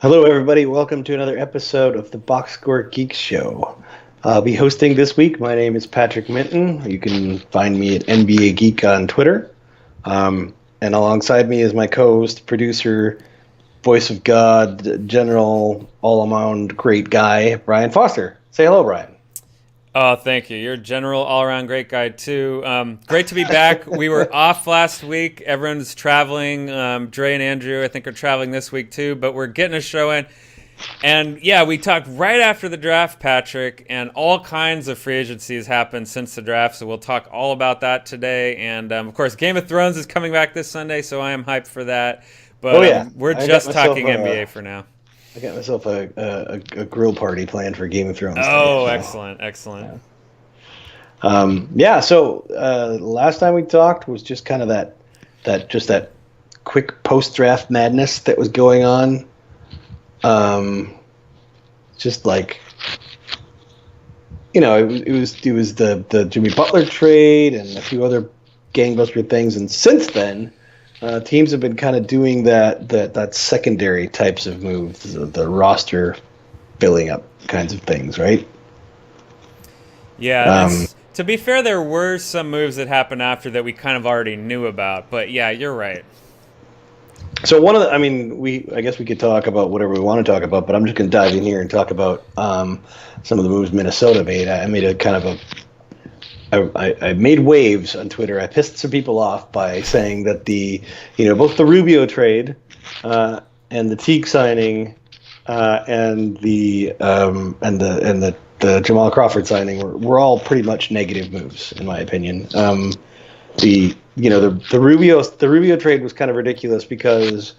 Hello, everybody. Welcome to another episode of the Boxscore Geeks Show. I'll be hosting this week. My name is Patrick Minton. You can find me at NBA Geek on Twitter. And alongside me is my co-host, producer, voice of God, general, all-around great guy, Brian Foster. Say hello, Brian. Oh, thank you. You're a general all-around great guy, too. Great to be back. We were off last week. Everyone's traveling. Dre and Andrew, I think, are traveling this week, too. But we're getting a show in. And, yeah, we talked right after the draft, Patrick, and all kinds of free agencies happened since the draft. So we'll talk all about that today. And, of course, Game of Thrones is coming back this Sunday, so I am hyped for that. But we're just talking NBA for now. I got myself a grill party planned for Game of Thrones. Oh, today, so. Excellent. So last time we talked was just kind of that quick post-draft madness that was going on. Just like, it was the Jimmy Butler trade and a few other gangbuster things, and since then, teams have been kind of doing that secondary types of moves, the roster filling up kinds of things, right? Yeah. To be fair, there were some moves that happened after that we kind of already knew about, but yeah, you're right. So I guess we could talk about whatever we want to talk about, but I'm just going to dive in here and talk about some of the moves Minnesota made. I made I made waves on Twitter. I pissed some people off by saying that both the Rubio trade and the Teague signing and the Jamal Crawford signing were all pretty much negative moves, in my opinion. The Rubio trade was kind of ridiculous because,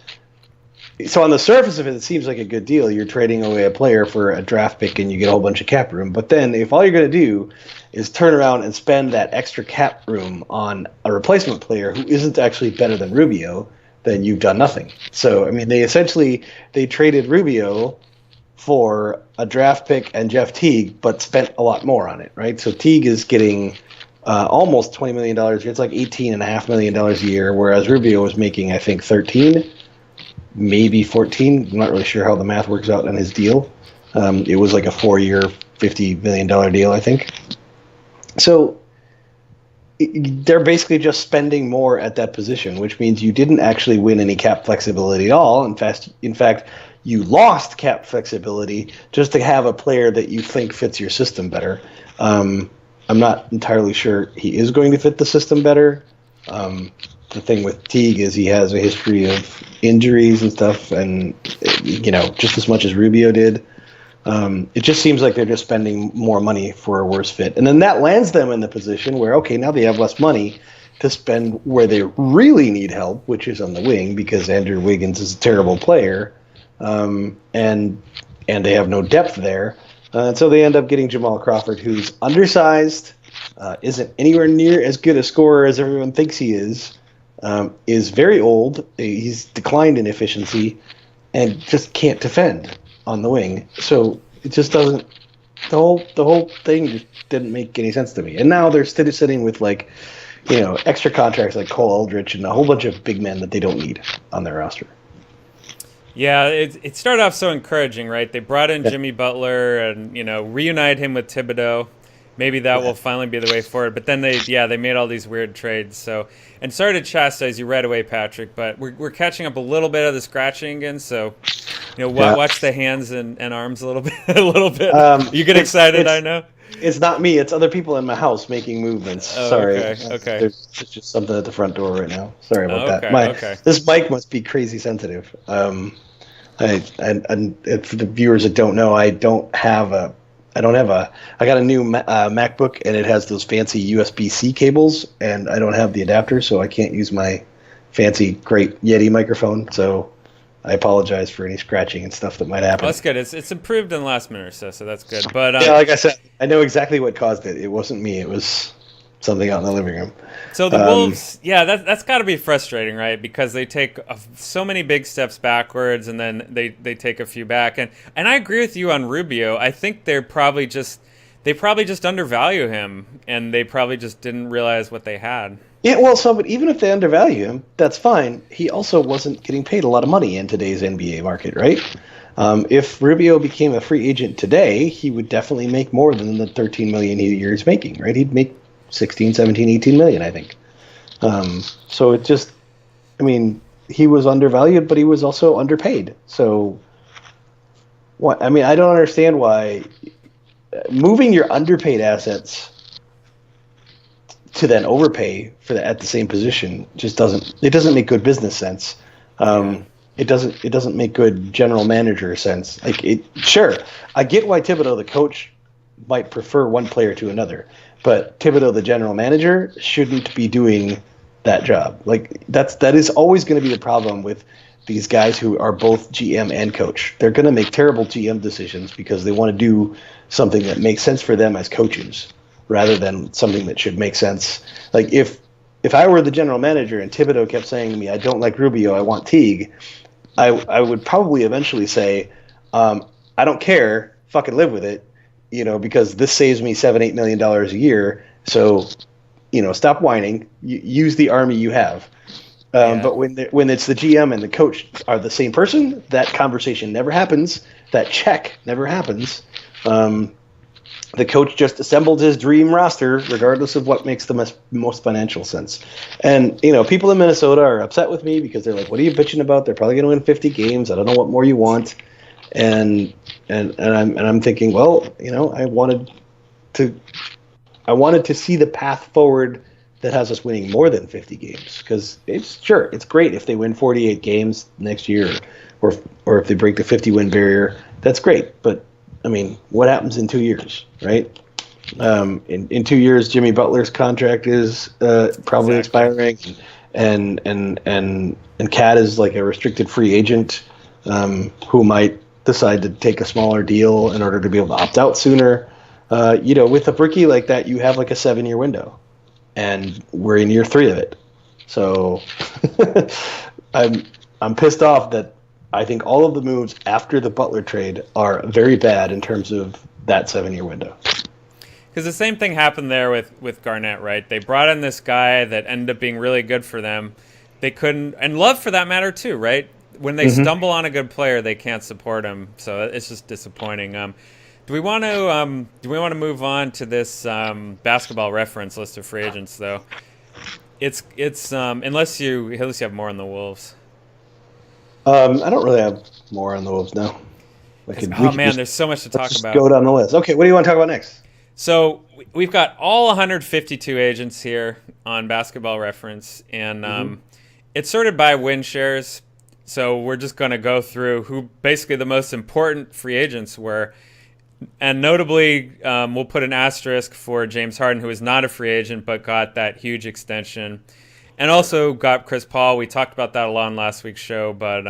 so on the surface of it, it seems like a good deal. You're trading away a player for a draft pick and you get a whole bunch of cap room. But then if all you're going to do is turn around and spend that extra cap room on a replacement player who isn't actually better than Rubio, then you've done nothing. So, they traded Rubio for a draft pick and Jeff Teague, but spent a lot more on it, right? So Teague is getting almost $20 million. It's like $18.5 million a year, whereas Rubio was making, I think, 13, maybe 14. I'm not really sure how the math works out on his deal. It was like a 4-year, $50 million deal, I think. So they're basically just spending more at that position, which means you didn't actually win any cap flexibility at all. In fact, you lost cap flexibility just to have a player that you think fits your system better. I'm not entirely sure he is going to fit the system better. The thing with Teague is he has a history of injuries and stuff, and just as much as Rubio did. It just seems like they're just spending more money for a worse fit. And then that lands them in the position where, okay, now they have less money to spend where they really need help, which is on the wing, because Andrew Wiggins is a terrible player, and they have no depth there. And so they end up getting Jamal Crawford, who's undersized, isn't anywhere near as good a scorer as everyone thinks he is very old, he's declined in efficiency, and just can't defend on the wing. So it just doesn't, the whole thing just didn't make any sense to me. And now they're sitting with extra contracts like Cole Aldrich and a whole bunch of big men that they don't need on their roster. Yeah, it started off so encouraging, right? They brought in Jimmy Butler and, reunited him with Thibodeau. Maybe that will finally be the way forward. But then they made all these weird trades. So, and sorry to chastise you right away, Patrick, but we're catching up a little bit of the scratching again. So, watch the hands and arms a little bit. You get excited, I know. It's not me. It's other people in my house making movements. Oh, sorry. Okay. There's just something at the front door right now. Sorry about that. This mic must be crazy sensitive. And for the viewers that don't know, I got a new MacBook, and it has those fancy USB-C cables, and I don't have the adapter, so I can't use my fancy, great Yeti microphone. So I apologize for any scratching and stuff that might happen. Well, that's good. It's improved in the last minute or so that's good. But like I said, I know exactly what caused it. It wasn't me. It was something out in the living room. So the Wolves, that's got to be frustrating, right? Because they take so many big steps backwards, and then they take a few back. And I agree with you on Rubio. I think they probably just undervalue him, and they probably just didn't realize what they had. Yeah, well, but even if they undervalue him, that's fine. He also wasn't getting paid a lot of money in today's NBA market, right? If Rubio became a free agent today, he would definitely make more than the 13 million a year he's making, right? He'd make 16, 17, 18 million, I think. So it just, I mean, he was undervalued, but he was also underpaid. So, what? I mean, I don't understand why moving your underpaid assets to then overpay for at the same position just doesn't make good business sense. It doesn't make good general manager sense. Sure, I get why Thibodeau, the coach, might prefer one player to another, but Thibodeau, the general manager, shouldn't be doing that job. That is always going to be the problem with these guys who are both GM and coach. They're going to make terrible GM decisions because they want to do something that makes sense for them as coaches, rather than something that should make sense. Like if I were the general manager and Thibodeau kept saying to me, "I don't like Rubio, I want Teague," I would probably eventually say, "I don't care, fucking live with it, because this saves me $7-8 million a year. So, stop whining. Use the army you have." But when it's the GM and the coach are the same person, that conversation never happens. That check never happens. The coach just assembled his dream roster, regardless of what makes the most financial sense. And people in Minnesota are upset with me because they're like, "What are you bitching about? They're probably going to win 50 games. I don't know what more you want." And I'm thinking, well, I wanted to see the path forward that has us winning more than 50 games, because it's great if they win 48 games next year, or if they break the 50-win barrier. That's great, but I mean, what happens in 2 years, right? In 2 years, Jimmy Butler's contract is probably expiring, and Cat is like a restricted free agent who might decide to take a smaller deal in order to be able to opt out sooner. With a rookie like that, you have like a 7-year window, and we're in year 3 of it. So I'm pissed off that I think all of the moves after the Butler trade are very bad in terms of that 7-year window. Because the same thing happened there with Garnett, right? They brought in this guy that ended up being really good for them. They couldn't, and Love for that matter too, right? When they stumble on a good player, they can't support him, so it's just disappointing. Do we want to move on to this basketball reference list of free agents though? It's unless you have more on the Wolves. I don't really have more on the Wolves now. There's so much to talk about. Go down the list. Okay, what do you want to talk about next? So we've got all 152 agents here on Basketball Reference, and it's sorted by win shares. So we're just going to go through who basically the most important free agents were. And notably, we'll put an asterisk for James Harden, who is not a free agent but got that huge extension. And also got Chris Paul. We talked about that a lot on last week's show, but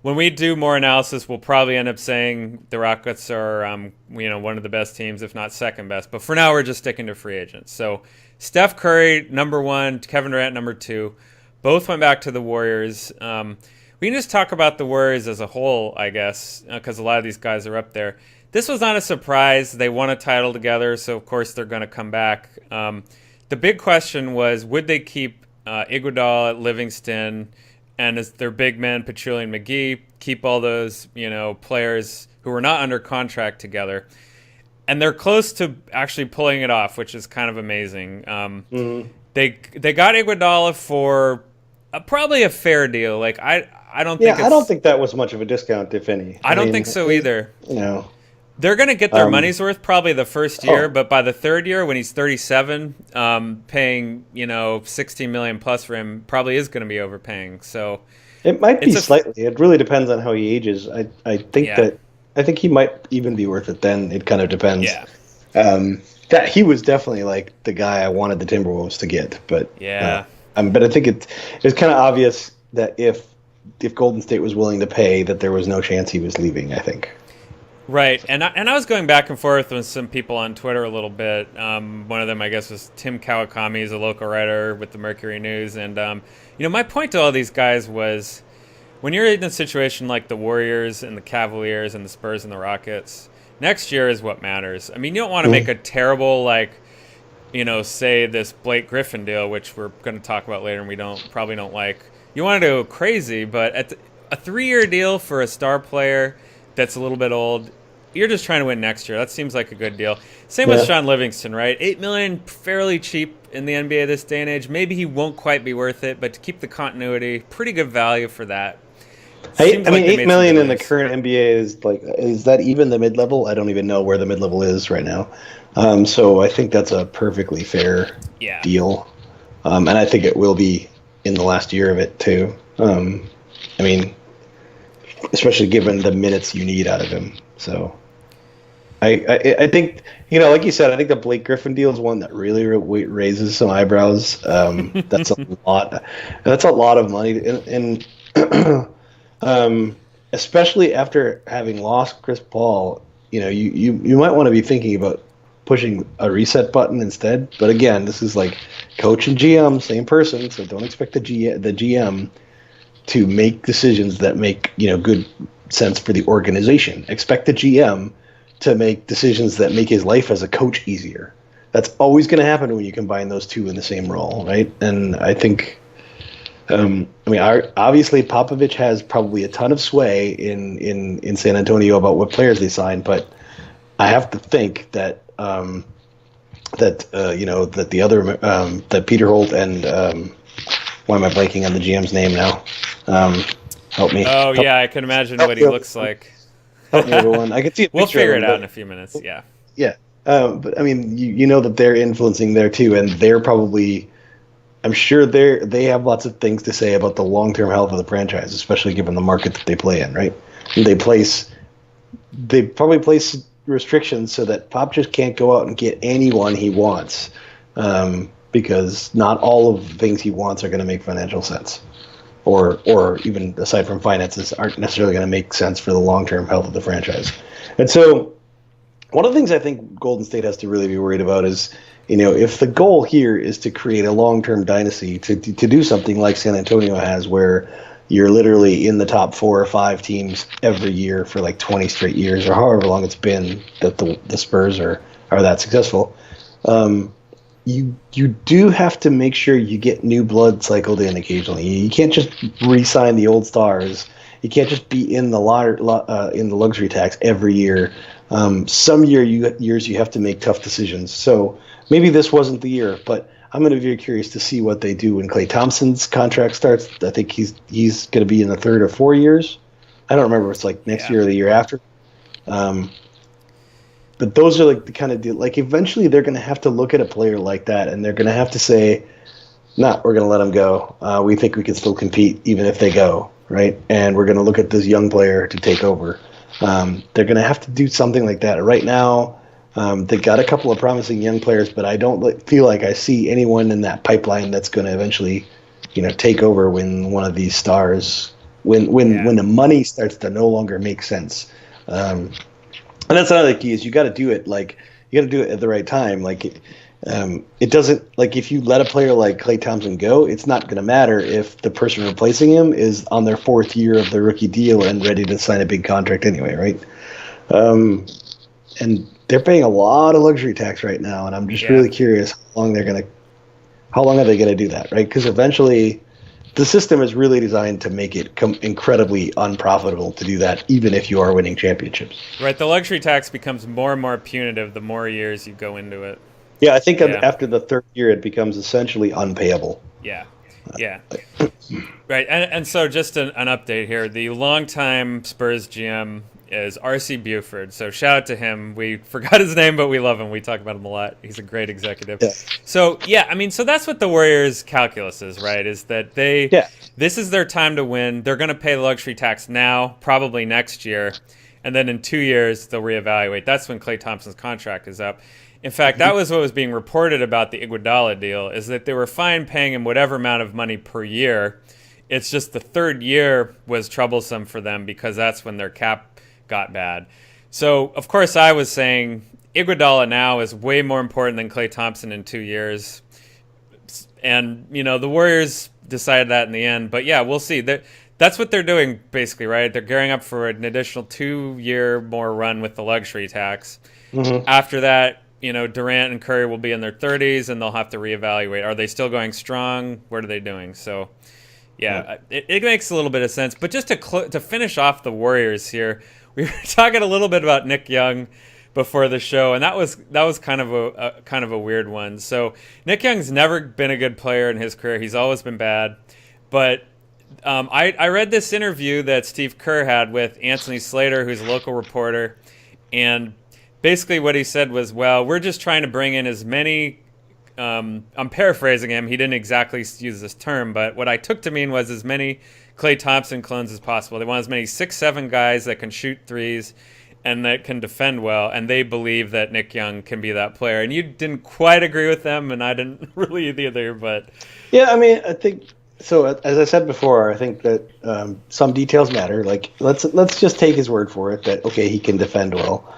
when we do more analysis, we'll probably end up saying the Rockets are one of the best teams, if not second best. But for now, we're just sticking to free agents. So Steph Curry, number 1, Kevin Durant, number 2. Both went back to the Warriors. We can just talk about the Warriors as a whole, I guess, because a lot of these guys are up there. This was not a surprise. They won a title together, so of course they're going to come back. The big question was, would they keep Iguodala at Livingston and as their big men, Petrilli and McGee, keep all those players who were not under contract together? And they're close to actually pulling it off, which is kind of amazing. They got Iguodala for probably a fair deal. Like I don't think that was much of a discount, if any. I don't think so either. They're going to get their money's worth probably the first year, but by the third year, when he's 37, paying $16 million plus for him probably is going to be overpaying. So it might be slightly. It really depends on how he ages. I think he might even be worth it then. It kind of depends. Yeah. That he was definitely like the guy I wanted the Timberwolves to get, but but I think it's kind of obvious that if Golden State was willing to pay, that there was no chance he was leaving, I think. Right, and I was going back and forth with some people on Twitter a little bit. One of them, I guess, was Tim Kawakami. He's a local writer with the Mercury News. And, my point to all these guys was when you're in a situation like the Warriors and the Cavaliers and the Spurs and the Rockets, next year is what matters. I mean, you don't want to make a terrible, say this Blake Griffin deal, which we're going to talk about later and we probably don't like. You want to go crazy, but a 3-year deal for a star player – that's a little bit old. You're just trying to win next year. That seems like a good deal. Same with Sean Livingston, right? $8 million, fairly cheap in the NBA this day and age. Maybe he won't quite be worth it, but to keep the continuity, pretty good value for that. I mean, $8 million in the current NBA is that even the mid level? I don't even know where the mid level is right now. So I think that's a perfectly fair deal, and I think it will be in the last year of it too. I mean, especially given the minutes you need out of him. So I think, like you said, I think the Blake Griffin deal is one that really raises some eyebrows. That's a lot. That's a lot of money, and especially after having lost Chris Paul, you might want to be thinking about pushing a reset button instead. But again, this is like coach and GM, same person, so don't expect the GM to make decisions that make good sense for the organization. Expect the GM to make decisions that make his life as a coach easier. That's always going to happen when you combine those two in the same role, right? And I think, obviously Popovich has probably a ton of sway in San Antonio about what players they sign, but I have to think that that the other that Peter Holt and why am I blanking on the GM's name now? Help me. Oh yeah, I can imagine what he looks like. Help me, everyone. I can see. We'll figure it out in a few minutes. Yeah. Yeah, but I mean, you know that they're influencing there too, and they're probably. I'm sure they have lots of things to say about the long-term health of the franchise, especially given the market that they play in, right? And they probably place restrictions so that Pop just can't go out and get anyone he wants, because not all of the things he wants are going to make financial sense, or even aside from finances, aren't necessarily going to make sense for the long-term health of the franchise. And so one of the things I think Golden State has to really be worried about is, if the goal here is to create a long-term dynasty, to do something like San Antonio has, where you're literally in the top 4 or 5 teams every year for like 20 straight years, or however long it's been that the Spurs are that successful, you do have to make sure you get new blood cycled in occasionally. You can't just re-sign the old stars. You can't just be in the luxury tax every year. Some years you have to make tough decisions. So maybe this wasn't the year, but I'm going to be very curious to see what they do when Klay Thompson's contract starts. I think he's going to be in the 3rd or 4 years. I don't remember if it's like next year or the year after. But those are like the kind of deal. Like eventually they're going to have to look at a player like that, and they're going to have to say, "Nah, we're going to let him go. We think we can still compete even if they go, right? And we're going to look at this young player to take over." They're going to have to do something like that. Right now, they've got a couple of promising young players, but I don't feel like I see anyone in that pipeline that's going to eventually, take over when one of these stars, when the money starts to no longer make sense. And that's another key is you got to do it at the right time. It doesn't, like, if you let a player like Klay Thompson go, it's not going to matter if the person replacing him is on their 4th year of their rookie deal and ready to sign a big contract anyway, right? And they're paying a lot of luxury tax right now, and I'm just really curious how long are they going to do that, right? Because eventually the system is really designed to make it incredibly unprofitable to do that, even if you are winning championships. Right, the luxury tax becomes more and more punitive the more years you go into it. Yeah, I think after the 3rd year, it becomes essentially unpayable. Yeah. Right, and so just an update here. The longtime Spurs GM is R.C. Buford. So shout out to him. We forgot his name, but we love him. We talk about him a lot. He's a great executive. Yeah. So, so that's what the Warriors' calculus is, right? Is that this is their time to win. They're going to pay the luxury tax now, probably next year. And then in 2 years, they'll reevaluate. That's when Klay Thompson's contract is up. In fact, that was what was being reported about the Iguodala deal, is that they were fine paying him whatever amount of money per year. It's just the 3rd year was troublesome for them because that's when their cap got bad. So, of course, I was saying Iguodala now is way more important than Klay Thompson in 2 years. And, the Warriors decided that in the end. But, we'll see. That's what they're doing, basically, right? They're gearing up for an additional 2-year more run with the luxury tax. Mm-hmm. After that, Durant and Curry will be in their 30s, and they'll have to reevaluate. Are they still going strong? What are they doing? So, it makes a little bit of sense. But just to finish off the Warriors here, we were talking a little bit about Nick Young before the show, and that was kind of a weird one. So Nick Young's never been a good player in his career. He's always been bad. But I read this interview that Steve Kerr had with Anthony Slater, who's a local reporter, and basically what he said was, well, we're just trying to bring in as many I'm paraphrasing him. He didn't exactly use this term, but what I took to mean was as many Klay Thompson clones as possible. They want as many 6'7" guys that can shoot threes and that can defend well, and they believe that Nick Young can be that player. And you didn't quite agree with them, and I didn't really either. But yeah, I mean, I think so. As I said before, I think that some details matter. Like let's just take his word for it that okay, he can defend well.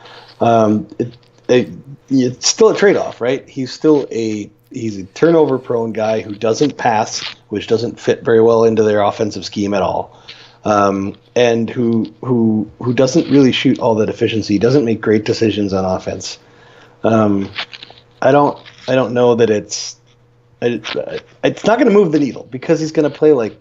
It's still a trade-off, right? He's a turnover-prone guy who doesn't pass, which doesn't fit very well into their offensive scheme at all, and who doesn't really shoot all that efficiency. Doesn't make great decisions on offense. I don't know that it's not going to move the needle because he's going to play like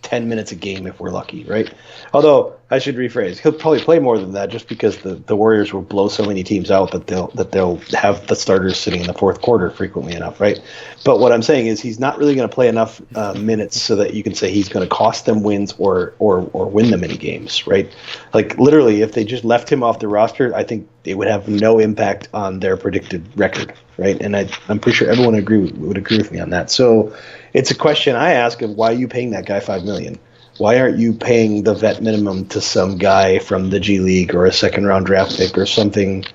10 minutes a game if we're lucky, right? Although I should rephrase, he'll probably play more than that just because the Warriors will blow so many teams out that they'll have the starters sitting in the fourth quarter frequently enough, right? But what I'm saying is he's not really going to play enough minutes so that you can say he's going to cost them wins or win them any games, right? Like literally, if they just left him off the roster, I think it would have no impact on their predicted record, right? And I'm pretty sure everyone would agree with me on that. So it's a question I ask of why are you paying that guy $5 million? Why aren't you paying the vet minimum to some guy from the G League or a second-round draft pick or something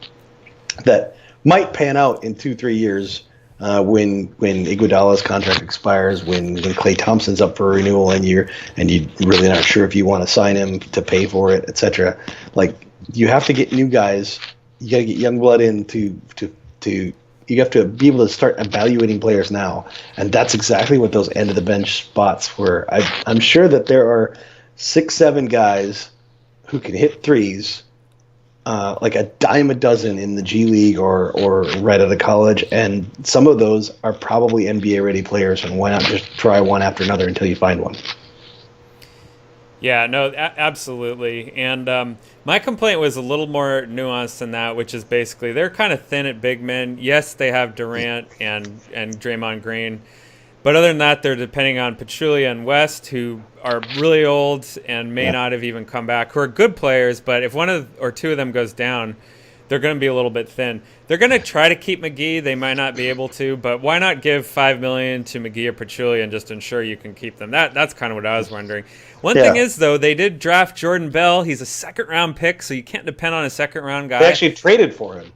that might pan out in 2-3 years when Iguodala's contract expires, when Klay Thompson's up for renewal and you're really not sure if you want to sign him to pay for it, etc. Like you have to get new guys. You got to get young blood in to you have to be able to start evaluating players now, and that's exactly what those end of the bench spots were. I'm sure that there are 6-7 guys who can hit threes, like a dime a dozen in the G League or right out of college, and some of those are probably NBA ready players. And why not just try one after another until you find one? Yeah, no, absolutely. And my complaint was a little more nuanced than that, which is basically they're kind of thin at big men. Yes, they have Durant and Draymond Green. But other than that, they're depending on Pachulia and West, who are really old and may not have even come back, who are good players. But if one or two of them goes down, they're going to be a little bit thin. They're going to try to keep McGee. They might not be able to, but why not give $5 million to McGee or Pachulia and just ensure you can keep them? That's kind of what I was wondering. One thing is, though, they did draft Jordan Bell. He's a second-round pick, so you can't depend on a second-round guy. They actually traded for him.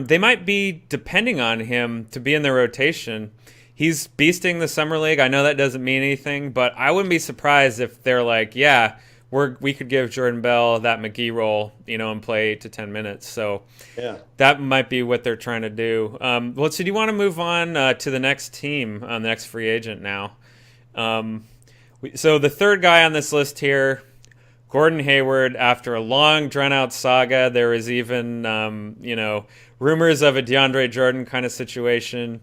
They might be depending on him to be in their rotation. He's beasting the summer league. I know that doesn't mean anything, but I wouldn't be surprised if they're like, yeah, we could give Jordan Bell that McGee role, and play 8 to 10 minutes. So that might be what they're trying to do. So do you want to move on to the next team, the next free agent now? So the third guy on this list here, Gordon Hayward. After a long, drawn-out saga, there was even, rumors of a DeAndre Jordan kind of situation.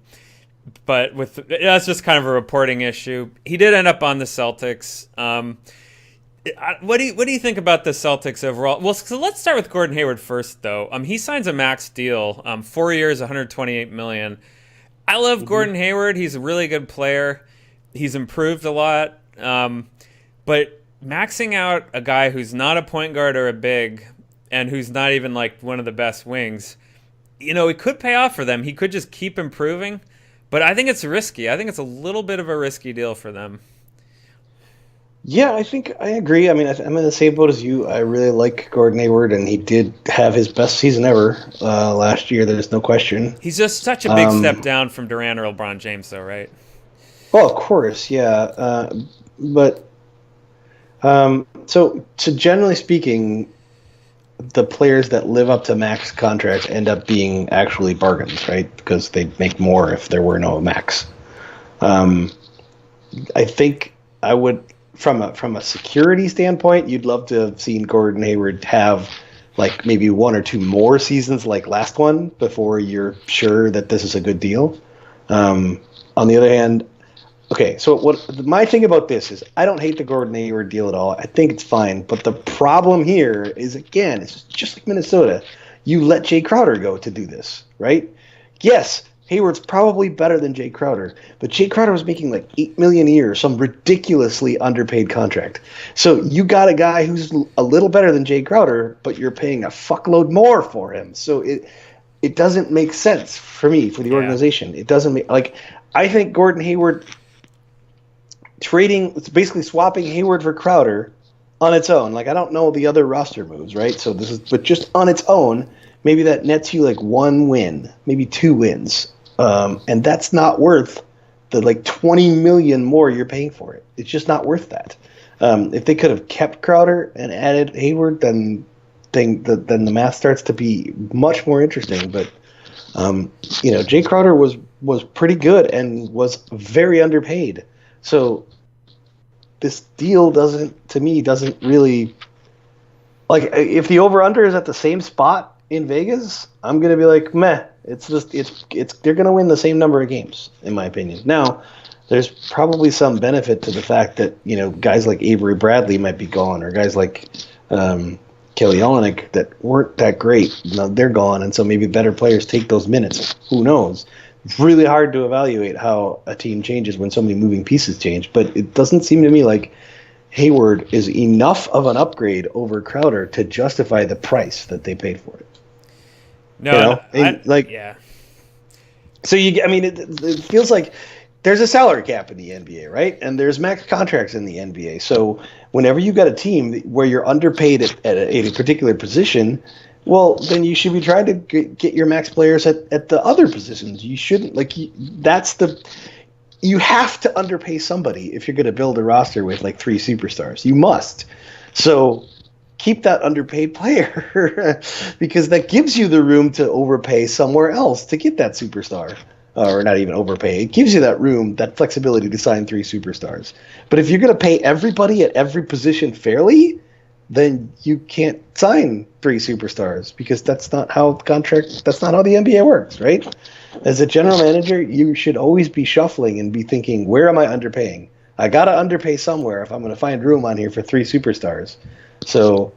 But that's just kind of a reporting issue. He did end up on the Celtics. What do you think about the Celtics overall? Well, so let's start with Gordon Hayward first, though. He signs a max deal, 4 years, $128 million. I love Gordon Hayward. He's a really good player. He's improved a lot. But maxing out a guy who's not a point guard or a big, and who's not even like one of the best wings, it could pay off for them. He could just keep improving. But I think it's risky. I think it's a little bit of a risky deal for them. Yeah, I think I agree. I mean, I'm in the same boat as you. I really like Gordon Hayward, and he did have his best season ever last year. There's no question. He's just such a big step down from Durant or LeBron James, though, right? Well, of course, yeah. So generally speaking, the players that live up to max contracts end up being actually bargains, right? Because they'd make more if there were no max. I think I would, from a security standpoint, you'd love to have seen Gordon Hayward have like maybe 1 or 2 more seasons like last one before you're sure that this is a good deal. On the other hand, Okay, so my thing about this is I don't hate the Gordon Hayward deal at all. I think it's fine, but the problem here is again, it's just like Minnesota. You let Jay Crowder go to do this, right? Yes, Hayward's probably better than Jay Crowder, but Jay Crowder was making like $8 million a year, some ridiculously underpaid contract. So you got a guy who's a little better than Jay Crowder, but you're paying a fuckload more for him. So it doesn't make sense for me, for the organization. It doesn't make I think Gordon Hayward it's basically swapping Hayward for Crowder on its own. Like, I don't know the other roster moves, right? So but just on its own, maybe that nets you like 1 win, maybe 2 wins. And that's not worth the like 20 million more you're paying for it. It's just not worth that. If they could have kept Crowder and added Hayward, then the math starts to be much more interesting. But Jay Crowder was pretty good and was very underpaid. So this deal doesn't really like, if the over-under is at the same spot in Vegas, I'm going to be like, meh. It's they're going to win the same number of games, in my opinion. Now, there's probably some benefit to the fact that, guys like Avery Bradley might be gone, or guys like Kelly Olynyk that weren't that great. They're gone, and so maybe better players take those minutes. Who knows? It's really hard to evaluate how a team changes when so many moving pieces change, but it doesn't seem to me like Hayward is enough of an upgrade over Crowder to justify the price that they paid for it. No, yeah. So it feels like there's a salary cap in the NBA, right? And there's max contracts in the NBA. So whenever you got a team where you're underpaid at a particular position, well, then you should be trying to get your max players at the other positions. You shouldn't you have to underpay somebody if you're going to build a roster with like 3 superstars. You must. So keep that underpaid player because that gives you the room to overpay somewhere else to get that superstar. Or not even overpay. It gives you that room, that flexibility to sign 3 superstars. But if you're going to pay everybody at every position fairly, then you can't sign 3 superstars because that's not how the NBA works, right? As a general manager, you should always be shuffling and be thinking, where am I underpaying? I got to underpay somewhere if I'm going to find room on here for 3 superstars. So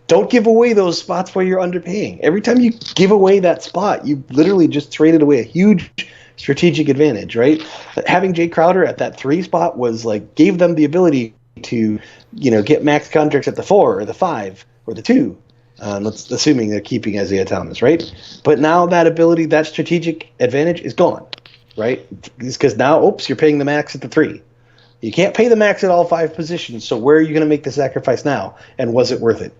don't give away those spots where you're underpaying. Every time you give away that spot, you literally just traded away a huge strategic advantage, right? Having Jay Crowder at that 3 spot was like gave them the ability to, get max contracts at the 4 or the 5 or the 2. Let's assuming they're keeping Isaiah Thomas, right? But now that ability, that strategic advantage is gone, right? Because now, you're paying the max at the 3. You can't pay the max at all 5 positions. So where are you going to make the sacrifice now? And was it worth it?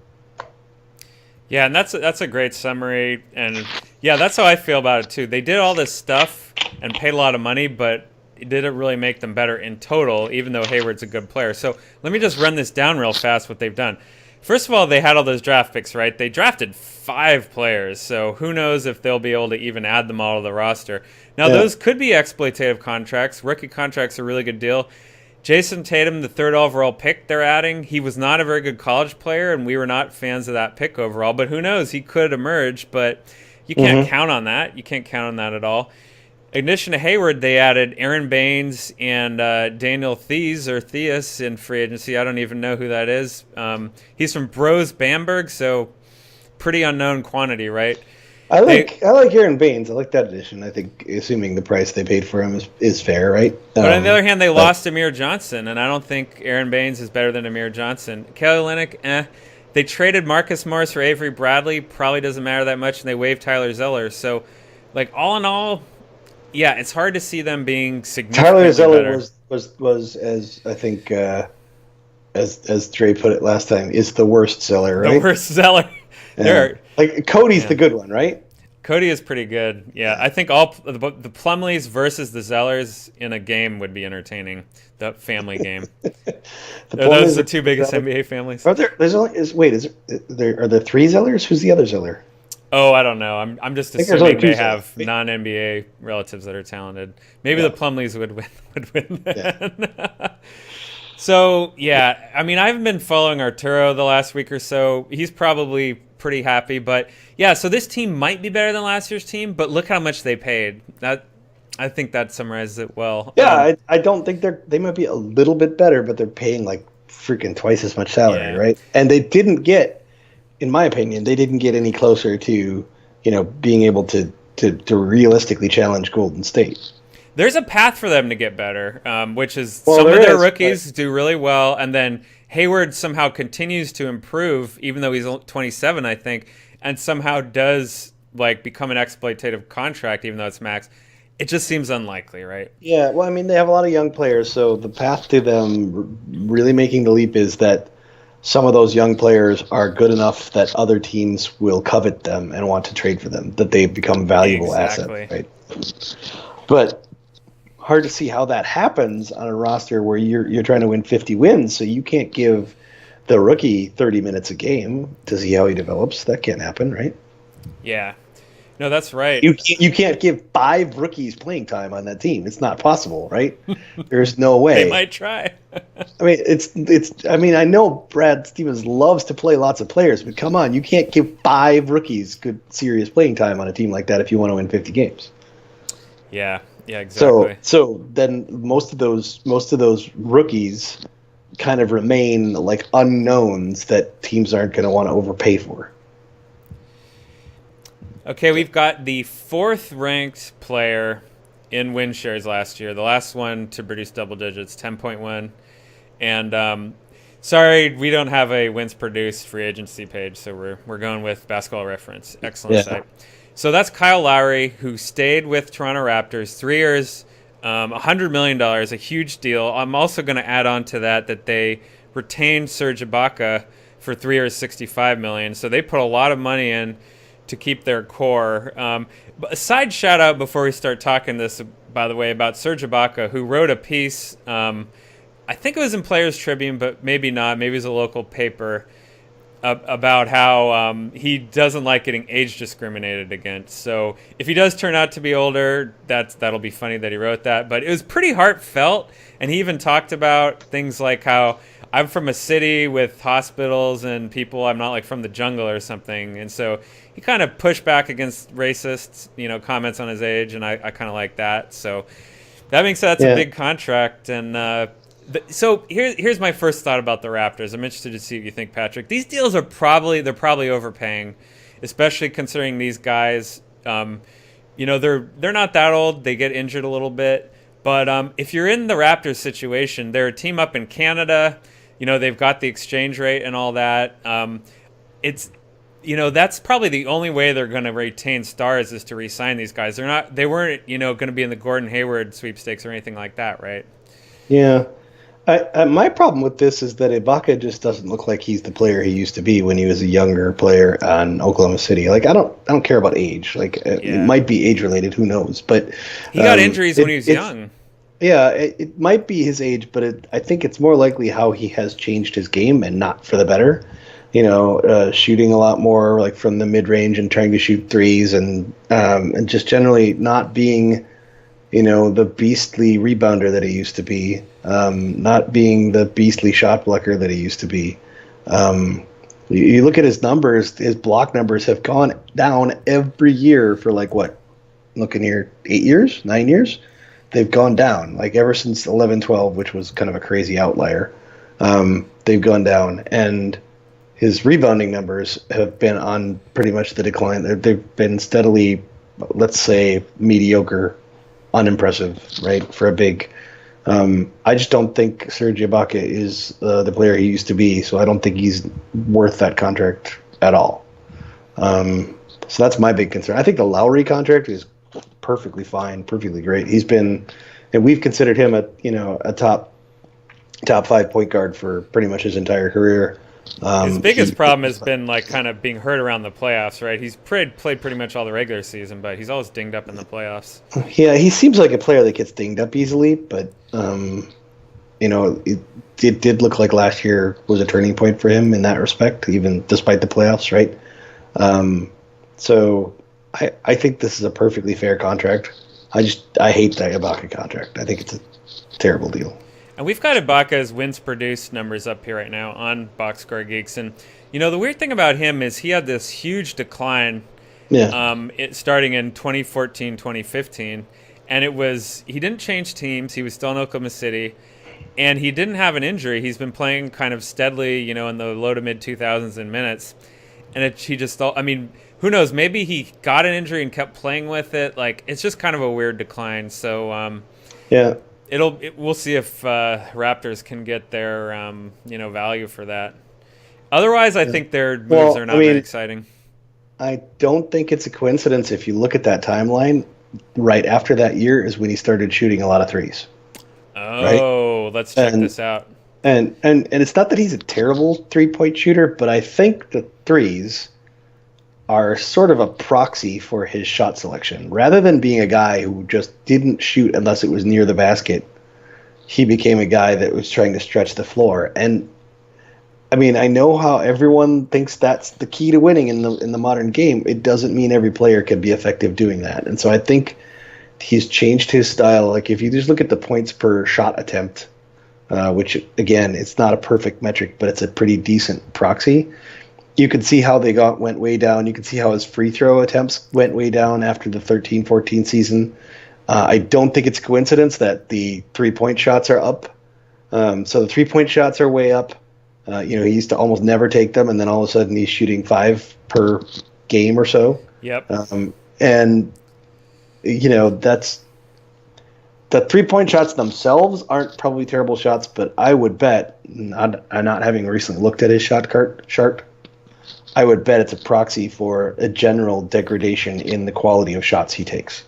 Yeah, and that's a great summary, and yeah, that's how I feel about it too. They did all this stuff and paid a lot of money, but it didn't really make them better in total, even though Hayward's a good player. So let me just run this down real fast, what they've done. First of all, they had all those draft picks, right? They drafted 5 players, so who knows if they'll be able to even add them all to the roster. Now, those could be exploitative contracts. Rookie contracts are a really good deal. Jason Tatum, the 3rd overall pick they're adding, he was not a very good college player, and we were not fans of that pick overall. But who knows? He could emerge, but you can't count on that. You can't count on that at all. In addition to Hayward, they added Aaron Baines and Daniel Theus in free agency. I don't even know who that is. He's from Bros Bamberg, so pretty unknown quantity, right? I like Aaron Baines. I like that addition. I think, assuming the price they paid for him is fair, right? But on the other hand, they lost Amir Johnson, and I don't think Aaron Baines is better than Amir Johnson. Kelly Olynyk, They traded Marcus Morris for Avery Bradley. Probably doesn't matter that much, and they waived Tyler Zeller. So, all in all, yeah, it's hard to see them being significantly Tyler Zeller better. was as I think as Trey put it last time, is the worst Zeller, right? The worst Zeller. Cody's the good one, right? Cody is pretty good. Yeah, I think all the Plumleys versus the Zellers in a game would be entertaining. The family game. Are those the 2 biggest NBA families? Are there? Are there 3 Zellers? Who's the other Zeller? Oh, I don't know. I'm just assuming they have non-NBA relatives that are talented. Maybe the Plumleys would win then. Yeah. So, yeah, I mean, I haven't been following Arturo the last week or so. He's probably pretty happy. But, yeah, so this team might be better than last year's team, but look how much they paid. I think that summarizes it well. Yeah, I don't think they might be a little bit better, but they're paying like freaking twice as much salary, Yeah. right? And they didn't get, in my opinion, they didn't get any closer to, being able to realistically challenge Golden State. There's a path for them to get better, which is Well, some of there their is, rookies but do really well, and then Hayward somehow continues to improve, even though he's 27, I think, and somehow does like become an exploitative contract, even though it's max. It just seems unlikely, right? yeah, well, I mean, they have a lot of young players, so the path to them really making the leap is that some of those young players are good enough that other teams will covet them and want to trade for them, that they become valuable Exactly. assets, right? But hard to see how that happens on a roster where you're trying to win 50 wins, so you can't give the rookie 30 minutes a game to see how he develops. That can't happen, right? Yeah. No, that's right. You can't give 5 rookies playing time on that team. It's not possible, right? There's no way. They might try. I mean, it's. I mean, I know Brad Stevens loves to play lots of players, but come on, you can't give 5 rookies good, serious playing time on a team like that if you want to win 50 games. Yeah. Yeah. Exactly. So then most of those rookies kind of remain like unknowns that teams aren't going to want to overpay for. Okay, we've got the 4th ranked player in win shares last year, the last one to produce double digits, 10.1. And sorry, we don't have a wins produced free agency page, so we're going with Basketball Reference. Excellent site. So that's Kyle Lowry, who stayed with Toronto Raptors 3 years, $100 million, a huge deal. I'm also going to add on to that they retained Serge Ibaka for 3 years, $65 million. So they put a lot of money in to keep their core. But a side shout out before we start talking this, by the way, about Serge Ibaka, who wrote a piece, I think it was in Players Tribune, but maybe not, maybe it was a local paper, about how he doesn't like getting age discriminated against. So if he does turn out to be older, that'll be funny that he wrote that. But it was pretty heartfelt, and he even talked about things like how I'm from a city with hospitals and people. I'm not like from the jungle or something. And so he kind of pushed back against racist, comments on his age, and I kind of like that. So that being said, that's a big contract. And so here's my first thought about the Raptors. I'm interested to see what you think, Patrick. These deals are probably overpaying, especially considering these guys. They're not that old. They get injured a little bit. But if you're in the Raptors situation, they're a team up in Canada. They've got the exchange rate and all that. That's probably the only way they're going to retain stars is to re-sign these guys. They weren't, going to be in the Gordon Hayward sweepstakes or anything like that, right? Yeah. My problem with this is that Ibaka just doesn't look like he's the player he used to be when he was a younger player on Oklahoma City. Like I don't care about age. Like it might be age related, who knows? But he got injuries when he was young. Yeah, it might be his age, but I think it's more likely how he has changed his game and not for the better. Shooting a lot more like from the mid range and trying to shoot threes and just generally not being, the beastly rebounder that he used to be, not being the beastly shot blocker that he used to be. You look at his numbers; his block numbers have gone down every year for looking here, 8 years, 9 years. They've gone down, like ever since 11-12, which was kind of a crazy outlier. They've gone down, and his rebounding numbers have been on pretty much the decline. They've been steadily, let's say, mediocre, unimpressive, right, for a big. I just don't think Serge Ibaka is the player he used to be, so I don't think he's worth that contract at all. So that's my big concern. I think the Lowry contract is perfectly fine, perfectly great. He's been, and we've considered him a top 5 point guard for pretty much his entire career. His biggest problem has been kind of being hurt around the playoffs, right? He's played pretty much all the regular season, but he's always dinged up in the playoffs. Yeah, he seems like a player that gets dinged up easily, but it did look like last year was a turning point for him in that respect, even despite the playoffs, right? So I think this is a perfectly fair contract. I hate the Ibaka contract. I think it's a terrible deal. And we've got Ibaka's wins produced numbers up here right now on Boxscore Geeks. And, the weird thing about him is he had this huge decline starting in 2014, 2015. and he didn't change teams. He was still in Oklahoma City, and he didn't have an injury. He's been playing kind of steadily, in the low to mid 2000s in minutes, and he just thought. I mean, who knows? Maybe he got an injury and kept playing with it. Like, it's just kind of a weird decline. So yeah, we'll see if Raptors can get their value for that. Otherwise, I think their moves are not very exciting. I don't think it's a coincidence if you look at that timeline. Right after that year is when he started shooting a lot of threes. Oh, right? Let's check this out. And it's not that he's a terrible 3-point shooter, but I think the threes are sort of a proxy for his shot selection. Rather than being a guy who just didn't shoot unless it was near the basket, he became a guy that was trying to stretch the floor. And I mean, I know how everyone thinks that's the key to winning in the modern game. It doesn't mean every player can be effective doing that. And so I think he's changed his style. Like, if you just look at the points per shot attempt, which, again, it's not a perfect metric, but it's a pretty decent proxy, you can see how they went way down. You can see how his free throw attempts went way down after the 13-14 season. I don't think it's a coincidence that the 3-point shots are up. So the 3-point shots are way up. He used to almost never take them, and then all of a sudden he's shooting 5 per game or so. Yep. That's the 3-point shots themselves aren't probably terrible shots, but I would bet, not having recently looked at his shot chart, I would bet it's a proxy for a general degradation in the quality of shots he takes.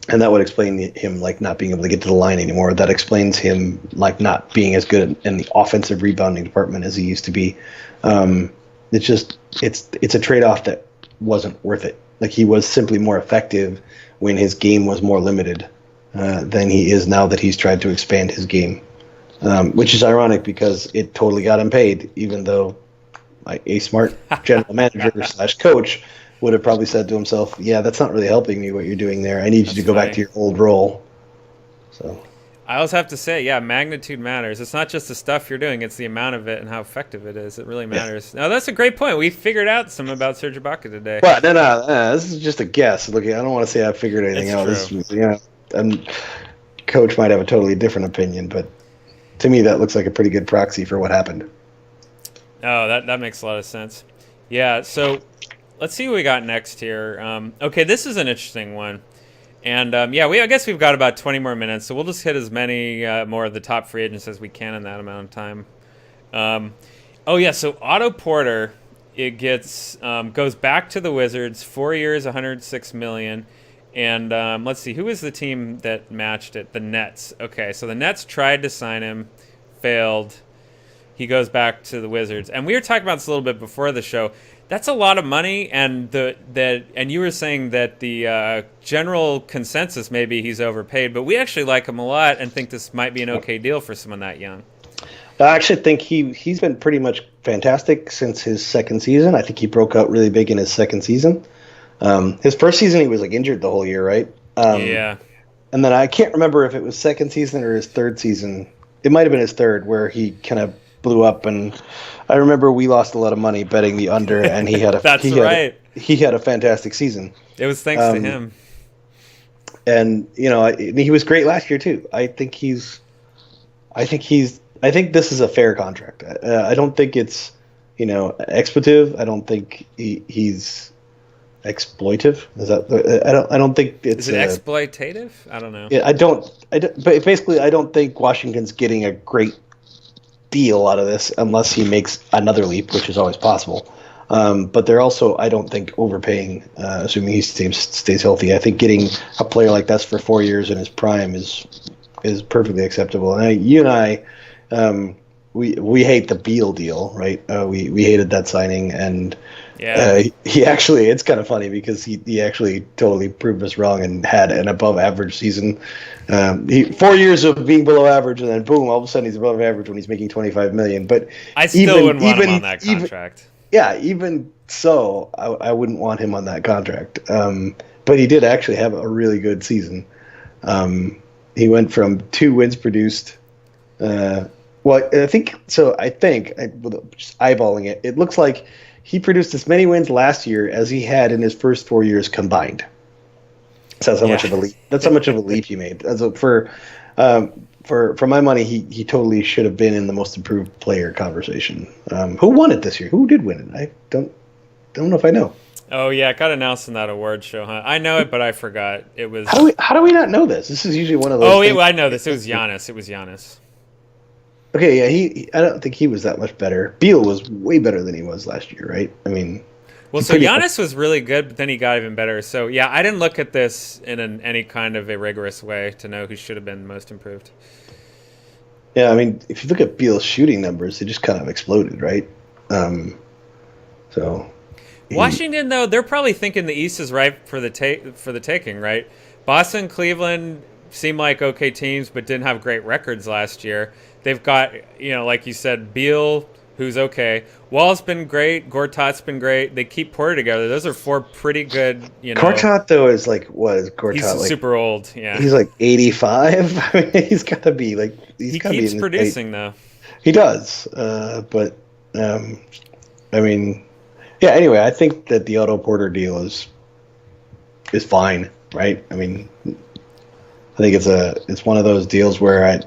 And that would explain him not being able to get to the line anymore. That explains him not being as good in the offensive rebounding department as he used to be. It's a trade-off that wasn't worth it. He was simply more effective when his game was more limited than he is now that he's tried to expand his game, which is ironic because it totally got him paid, even though a smart general manager / coach would have probably said to himself, yeah, that's not really helping me what you're doing there. I need you to go back to your old role. So I always have to say, yeah, magnitude matters. It's not just the stuff you're doing, it's the amount of it and how effective it is. It really matters. Now, that's a great point. We figured out some about Serge Ibaka today. Well, no, this is just a guess. Look, I don't want to say I figured anything out. Coach might have a totally different opinion, but to me that looks like a pretty good proxy for what happened. Oh, that makes a lot of sense. Yeah, so let's see what we got next here. Okay, this is an interesting one. And, I guess we've got about 20 more minutes, so we'll just hit as many more of the top free agents as we can in that amount of time. So Otto Porter, it goes back to the Wizards, 4 years, $106 million. And let's see, who was the team that matched it? The Nets. Okay, so the Nets tried to sign him, failed. He goes back to the Wizards. And we were talking about this a little bit before the show. That's a lot of money, and you were saying that the general consensus maybe he's overpaid, but we actually like him a lot and think this might be an okay deal for someone that young. I actually think he's been pretty much fantastic since his second season. I think he broke out really big in his second season. His first season he was injured the whole year, right? Yeah. And then I can't remember if it was second season or his third season. It might have been his third where he kind of blew up, and I remember we lost a lot of money betting the under, and he had a he had a fantastic season. It was thanks to him. And he was great last year too. I think this is a fair contract. I don't think it's expletive. I don't think he's exploitive. Is that? I don't think it's. Is it exploitative? I don't know. I don't. But basically, I don't think Washington's getting a great deal out of this unless he makes another leap, which is always possible. But they're also, I don't think, overpaying, assuming he stays healthy. I think getting a player like that for 4 years in his prime is perfectly acceptable. And you and I, we hate the Beal deal, right? We hated that signing, and he actually, it's kind of funny because he actually totally proved us wrong and had an above average season. 4 years of being below average, and then boom, all of a sudden he's above average when he's making $25 million. But I still wouldn't want him on that contract. Even so, I wouldn't want him on that contract. But he did actually have a really good season. He went from 2 wins produced. I think just eyeballing it, it looks like he produced as many wins last year as he had in his first 4 years combined. That's how much of a leap. That's how much of a leap he made. For my money, he totally should have been in the most improved player conversation. Who won it this year? Who did win it? I don't know if I know. Oh yeah, it got announced in that award show, huh? I know it, but I forgot. It was. How do we not know this? This is usually one of those. Oh, I know this. It was Giannis. It was Giannis. Okay, yeah, I don't think he was that much better. Beal was way better than he was last year, right? I mean, well, so Giannis was really good, but then he got even better. So yeah, I didn't look at this in any kind of a rigorous way to know who should have been most improved. Yeah, I mean, if you look at Beal's shooting numbers, they just kind of exploded, right? Washington, though, they're probably thinking the East is ripe for the taking, right? Boston, Cleveland seem like okay teams, but didn't have great records last year. They've got, like you said, Beal, who's okay. Wall's been great. Gortat's been great. They keep Porter together. Those are four pretty good, Gortat, though, is like, what is Gortat? He's like, super old, yeah. He's like 85. I mean, he's got to be like... He keeps producing, though. He does, but, I mean... Yeah, anyway, I think that the Otto Porter deal is fine, right? I mean, I think it's one of those deals where I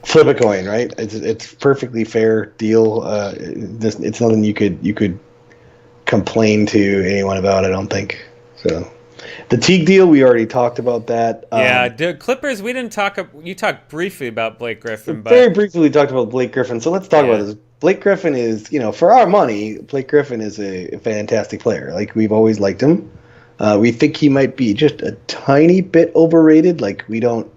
flip a coin, right? It's perfectly fair deal. It's nothing you could complain to anyone about, I don't think. So the Teague deal, we already talked about that. Yeah, the Clippers, we didn't talk. You talked briefly about Blake Griffin, but very briefly we talked about Blake Griffin. So let's talk about this. Blake Griffin is, for our money, Blake Griffin is a fantastic player. Like, we've always liked him. We think he might be just a tiny bit overrated. Like, we don't,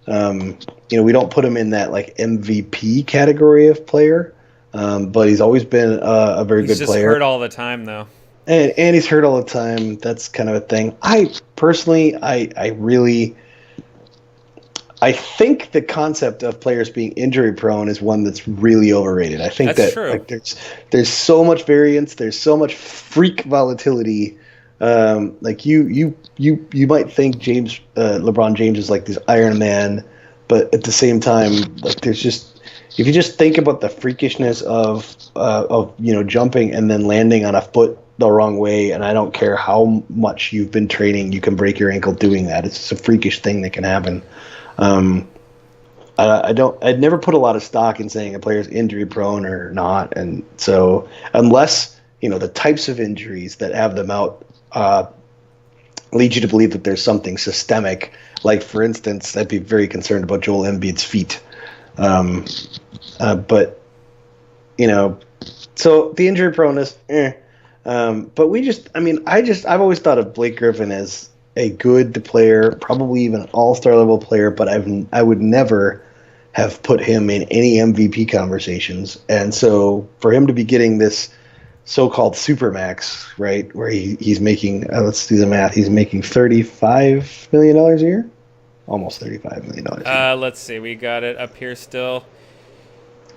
we don't put him in that, like, MVP category of player. But he's always been a very good player. He's just hurt all the time, though. And he's hurt all the time. That's kind of a thing. I personally, I think the concept of players being injury prone is one that's really overrated. I think that's true. Like, there's so much variance, there's so much freak volatility. Like you might think LeBron James is like this Iron Man, but at the same time, like there's just, if you just think about the freakishness of jumping and then landing on a foot the wrong way, and I don't care how much you've been training, you can break your ankle doing that. It's just a freakish thing that can happen. I'd never put a lot of stock in saying a player's injury prone or not. And so unless, the types of injuries that have them out, lead you to believe that there's something systemic, like for instance, I'd be very concerned about Joel Embiid's feet. But so the injury proneness, but I've always thought of Blake Griffin as a good player, probably even an all-star level player, but I would never have put him in any MVP conversations. And so for him to be getting this so-called supermax, right, where he's making, let's do the math, he's making $35 million a year? Almost $35 million a year. Let's see, we got it up here still.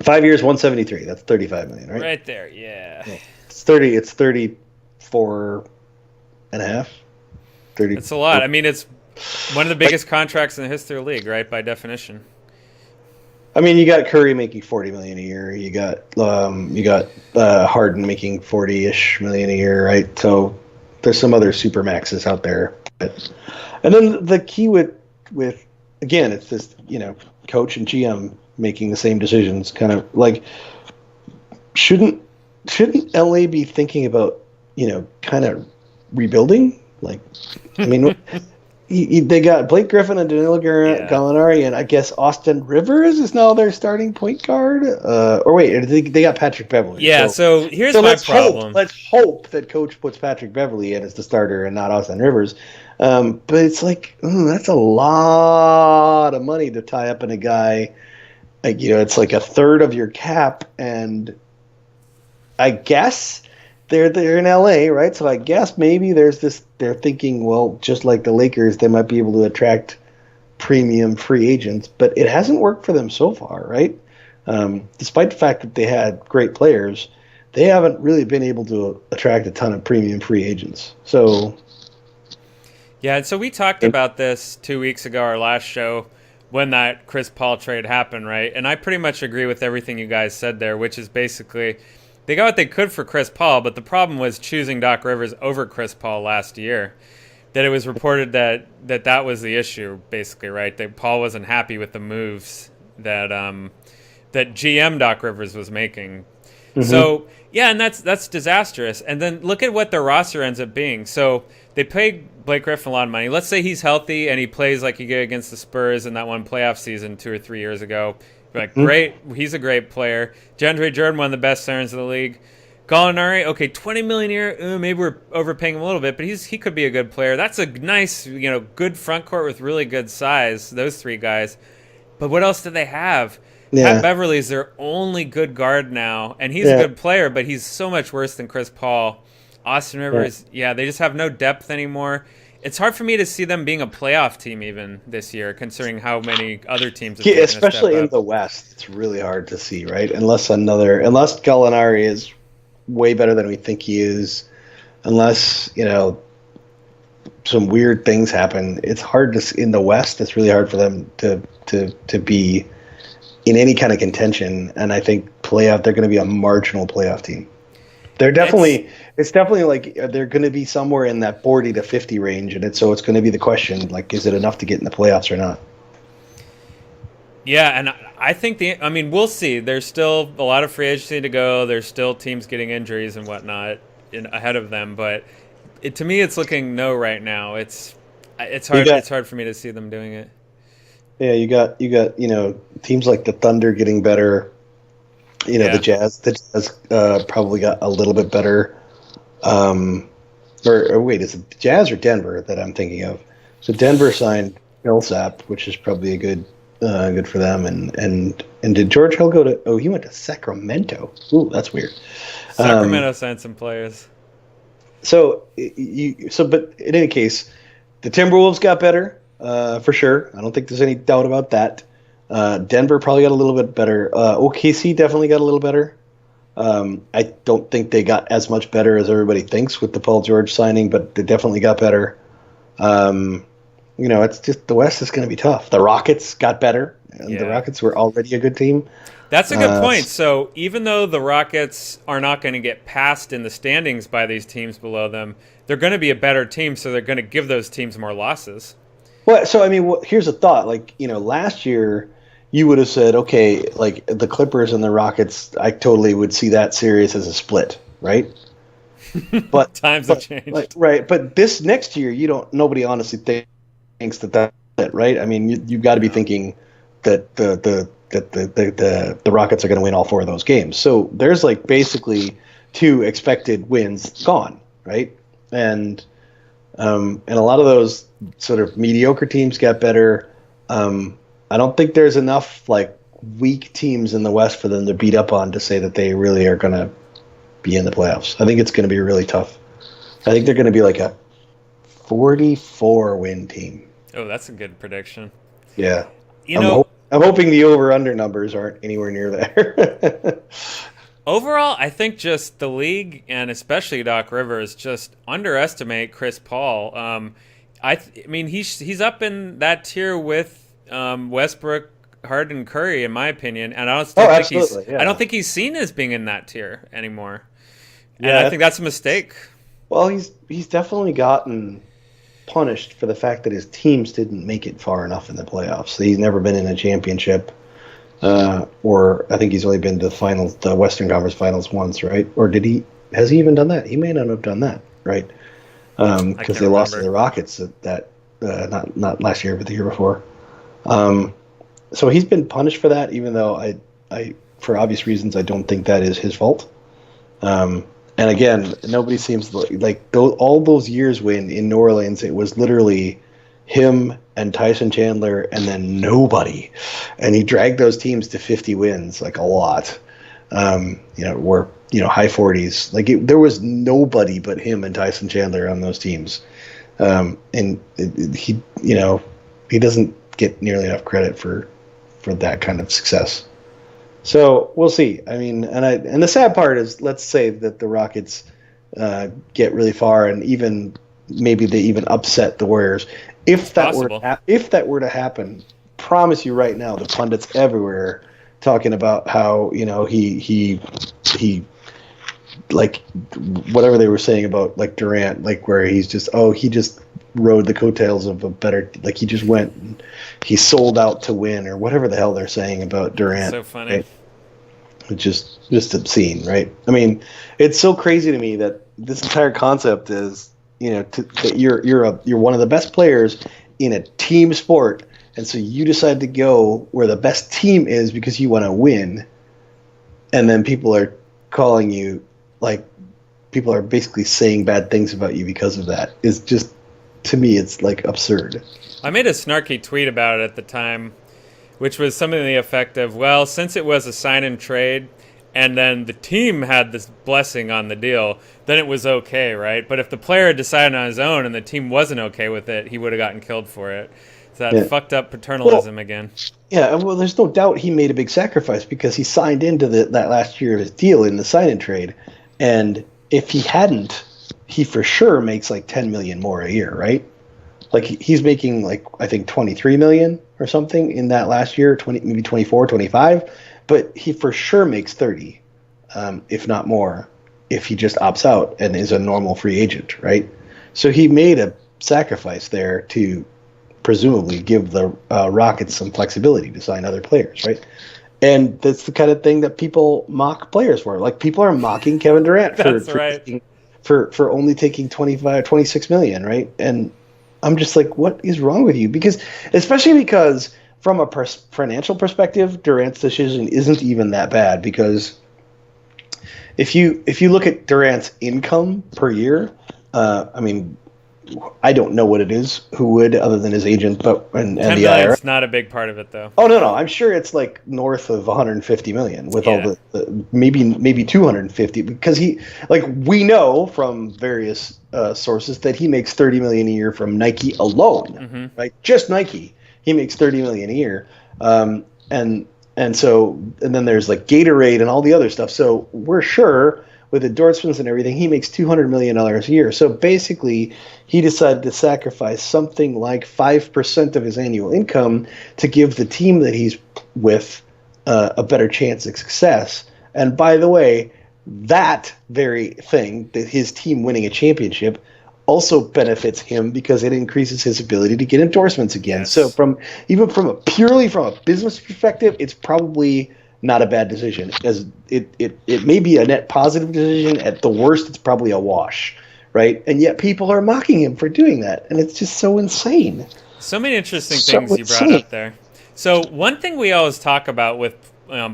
5 years, 173. That's $35 million, right? Right there, yeah. It's 34 and a half. 30. It's a lot. I mean, it's one of the biggest contracts in the history of the league, right? By definition. I mean, you got Curry making $40 million a year. You got Harden making $40-ish million a year, right? So there's some other super maxes out there. And then the key with again, it's this coach and GM making the same decisions. Kind of like shouldn't LA be thinking about kind of rebuilding? Like, I mean, they got Blake Griffin and Danilo Gallinari, and I guess Austin Rivers is now their starting point guard. Or wait, they got Patrick Beverley. Yeah, so here's my problem. Let's hope that Coach puts Patrick Beverley in as the starter and not Austin Rivers. But it's like, that's a lot of money to tie up in a guy. Like, it's like a third of your cap, and I guess they're in LA, right? So I guess maybe there's this. They're thinking, well, just like the Lakers, they might be able to attract premium free agents, but it hasn't worked for them so far, right? Despite the fact that they had great players, they haven't really been able to attract a ton of premium free agents. So, yeah, and so we talked about this 2 weeks ago, our last show, when that Chris Paul trade happened, right? And I pretty much agree with everything you guys said there, which is basically they got what they could for Chris Paul, but the problem was choosing Doc Rivers over Chris Paul last year, that it was reported that was the issue, basically, right? That Paul wasn't happy with the moves that that GM Doc Rivers was making. Mm-hmm. So yeah, and that's disastrous. And then look at what their roster ends up being. So they paid Blake Griffin a lot of money. Let's say he's healthy and he plays like he did against the Spurs in that one playoff season 2 or 3 years ago. Like, great, he's a great player. DeAndre Jordan, one of the best centers in the league. Gallinari, okay, $20 million a year. Maybe we're overpaying him a little bit, but he could be a good player. That's a nice, good front court with really good size. Those three guys. But what else do they have? Yeah. Pat Beverly is their only good guard now, and he's a good player, but he's so much worse than Chris Paul. Austin Rivers, they just have no depth anymore. It's hard for me to see them being a playoff team even this year, considering how many other teams have taken especially a step in up. the West. It's really hard to see, right? Unless Gallinari is way better than we think he is, unless some weird things happen. It's hard to in the West. It's really hard for them to be in any kind of contention. And I think they're going to be a marginal playoff team. It's definitely like they're going to be somewhere in that 40 to 50 range, and it's going to be the question, like, is it enough to get in the playoffs or not? Yeah, and I think we'll see. There's still a lot of free agency to go. There's still teams getting injuries and whatnot ahead of them, but to me, it's looking no right now. It's hard. It's hard for me to see them doing it. Yeah, you got teams like the Thunder getting better. The Jazz probably got a little bit better. Or wait, is it Jazz or Denver that I'm thinking of? So Denver signed Millsap, which is probably a good for them. And did George Hill go to? Oh, he went to Sacramento. Ooh, that's weird. Sacramento signed some players. But in any case, the Timberwolves got better for sure. I don't think there's any doubt about that. Denver probably got a little bit better. OKC definitely got a little better. I don't think they got as much better as everybody thinks with the Paul George signing, but they definitely got better. It's just the West is going to be tough. The Rockets got better, and the Rockets were already a good team. That's a good point. So even though the Rockets are not going to get passed in the standings by these teams below them, they're going to be a better team, so they're going to give those teams more losses. Well, so here's a thought. Like, last year you would have said, okay, like the Clippers and the Rockets, I totally would see that series as a split, right? But times have changed, right? But this next year, nobody honestly thinks that's it, right? I mean, you've got to be thinking that the Rockets are going to win all 4 of those games. So there's like basically 2 expected wins gone, right? And a lot of those sort of mediocre teams got better. I don't think there's enough like weak teams in the West for them to beat up on to say that they really are going to be in the playoffs. I think it's going to be really tough. I think they're going to be like a 44 win team. Oh, that's a good prediction. Yeah. I'm hoping the over-under numbers aren't anywhere near there. Overall, I think just the league and especially Doc Rivers just underestimate Chris Paul. I mean, he's up in that tier with Westbrook, Harden, Curry, in my opinion, and I don't think he's seen as being in that tier anymore. And I think that's a mistake. Well, he's definitely gotten punished for the fact that his teams didn't make it far enough in the playoffs. He's never been in a championship, or I think he's only been to the finals, the Western Conference Finals once, right? Or did he? Has he even done that? He may not have done that, right? Because they lost to the Rockets not last year, but the year before. So he's been punished for that, even though I for obvious reasons, I don't think that is his fault. And again, nobody seems like all those years when in New Orleans, it was literally him and Tyson Chandler and then nobody. And he dragged those teams to 50 wins, like a lot. Were high 40s. Like there was nobody but him and Tyson Chandler on those teams. He doesn't get nearly enough credit for that kind of success. So we'll see. I mean, and the sad part is, let's say that the Rockets get really far, and even maybe they even upset the Warriors. If that were to happen, promise you right now, the pundits everywhere talking about how he like whatever they were saying about like Durant, like where he just rode the coattails of a better, like he just went and he sold out to win, or whatever the hell they're saying about Durant. So funny. Right? It's just obscene, right? I mean, it's so crazy to me that this entire concept is, that you're one of the best players in a team sport, and so you decide to go where the best team is because you want to win, and then people are calling you, like, people are basically saying bad things about you because of that. It's just, to me, it's like absurd. I made a snarky tweet about it at the time, which was something to the effect of, well, since it was a sign and trade and then the team had this blessing on the deal, then it was okay, right? But if the player had decided on his own and the team wasn't okay with it, he would have gotten killed for it. So that fucked up paternalism again. Yeah, well, there's no doubt he made a big sacrifice because he signed into that last year of his deal in the sign and trade. And if he hadn't, he for sure makes like $10 million more a year, right? Like he's making like, I think 23 million or something in that last year, maybe 24, 25, but he for sure makes 30, if not more, if he just opts out and is a normal free agent, right? So he made a sacrifice there to presumably give the Rockets some flexibility to sign other players, right? And that's the kind of thing that people mock players for. Like people are mocking Kevin Durant for only taking 26 million, right? And I'm just like, what is wrong with you? Especially because from a financial perspective, Durant's decision isn't even that bad, because if you look at Durant's income per year, I mean, I don't know what it is. Who would, other than his agent, and the IRS? It's not a big part of it, though. Oh no, I'm sure it's like north of 150 million, with all the maybe 250, because we know from various sources that he makes 30 million a year from Nike alone, right? Just Nike, he makes 30 million a year, and then there's like Gatorade and all the other stuff. So we're sure, with endorsements and everything, he makes $200 million a year. So basically, he decided to sacrifice something like 5% of his annual income to give the team that he's with a better chance of success. And by the way, that very thing, that his team winning a championship, also benefits him because it increases his ability to get endorsements again. Yes. So from a business perspective, it's probably not a bad decision, as it may be a net positive decision. At the worst, it's probably a wash, right? And yet people are mocking him for doing that, and it's just so insane. So many interesting things you brought up there. So one thing we always talk about with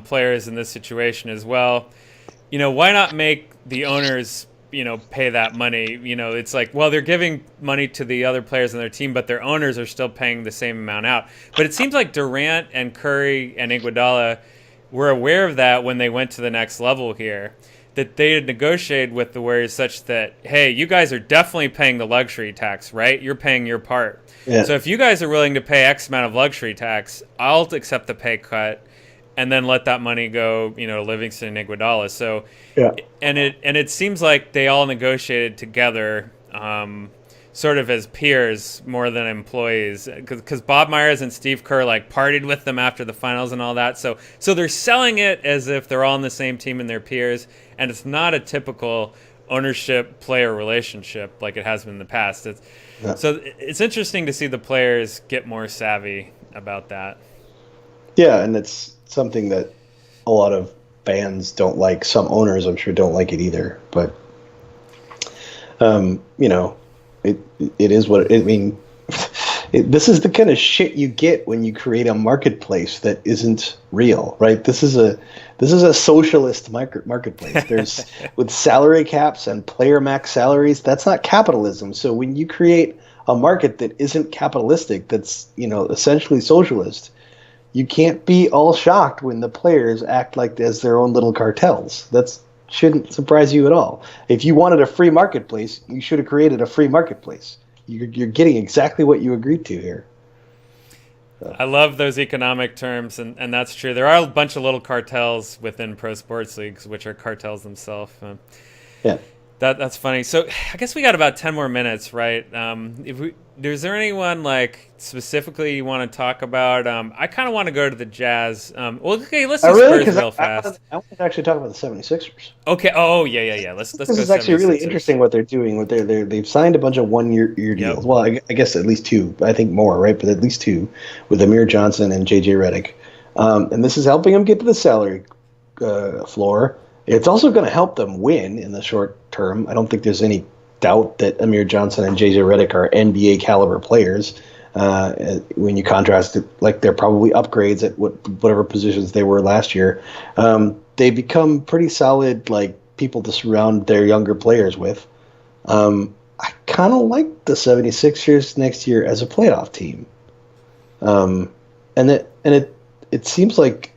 players in this situation is, well, why not make the owners, pay that money? It's like, well, they're giving money to the other players on their team, but their owners are still paying the same amount out. But it seems like Durant and Curry and Iguodala were aware of that when they went to the next level here, that they had negotiated with the Warriors such that, hey, you guys are definitely paying the luxury tax, right? You're paying your part. Yeah. So if you guys are willing to pay X amount of luxury tax, I'll accept the pay cut and then let that money go, to Livingston and Iguodala. So, yeah. And it seems like they all negotiated together, sort of as peers more than employees, because Bob Myers and Steve Kerr partied with them after the finals and all that. So they're selling it as if they're all on the same team and they're peers, and it's not a typical ownership-player relationship like it has been in the past. So it's interesting to see the players get more savvy about that. Yeah, and it's something that a lot of fans don't like. Some owners, I'm sure, don't like it either. But, it is what I mean. This is the kind of shit you get when you create a marketplace that isn't real, right? This is a socialist marketplace. There's with salary caps and player max salaries. That's not capitalism. So when you create a market that isn't capitalistic, that's essentially socialist, you can't be all shocked when the players act like as their own little cartels. That shouldn't surprise you at all. If you wanted a free marketplace, you should have created a free marketplace. You're getting exactly what you agreed to here. So. I love those economic terms, and that's true. There are a bunch of little cartels within pro sports leagues, which are cartels themselves. Yeah. That's funny. So I guess we got about 10 more minutes, right? Is there anyone like specifically you want to talk about? I kind of want to go to the Jazz. Well, okay, let's do Really? Spurs Because real fast. I wanted to actually talk about the 76ers. Okay. Oh, yeah. Let's This go is actually really 76ers. interesting what they're doing. They've signed a bunch of one-year Yep. deals. Well, I guess at least two. I think more, right? But at least two with Amir Johnson and JJ Redick. And this is helping them get to the salary floor. It's also going to help them win in the short term. I don't think there's any doubt that Amir Johnson and JJ Redick are NBA caliber players. When you contrast it, like they're probably upgrades at whatever positions they were last year. They become pretty solid, like people to surround their younger players with. I kind of like the 76ers next year as a playoff team. It seems like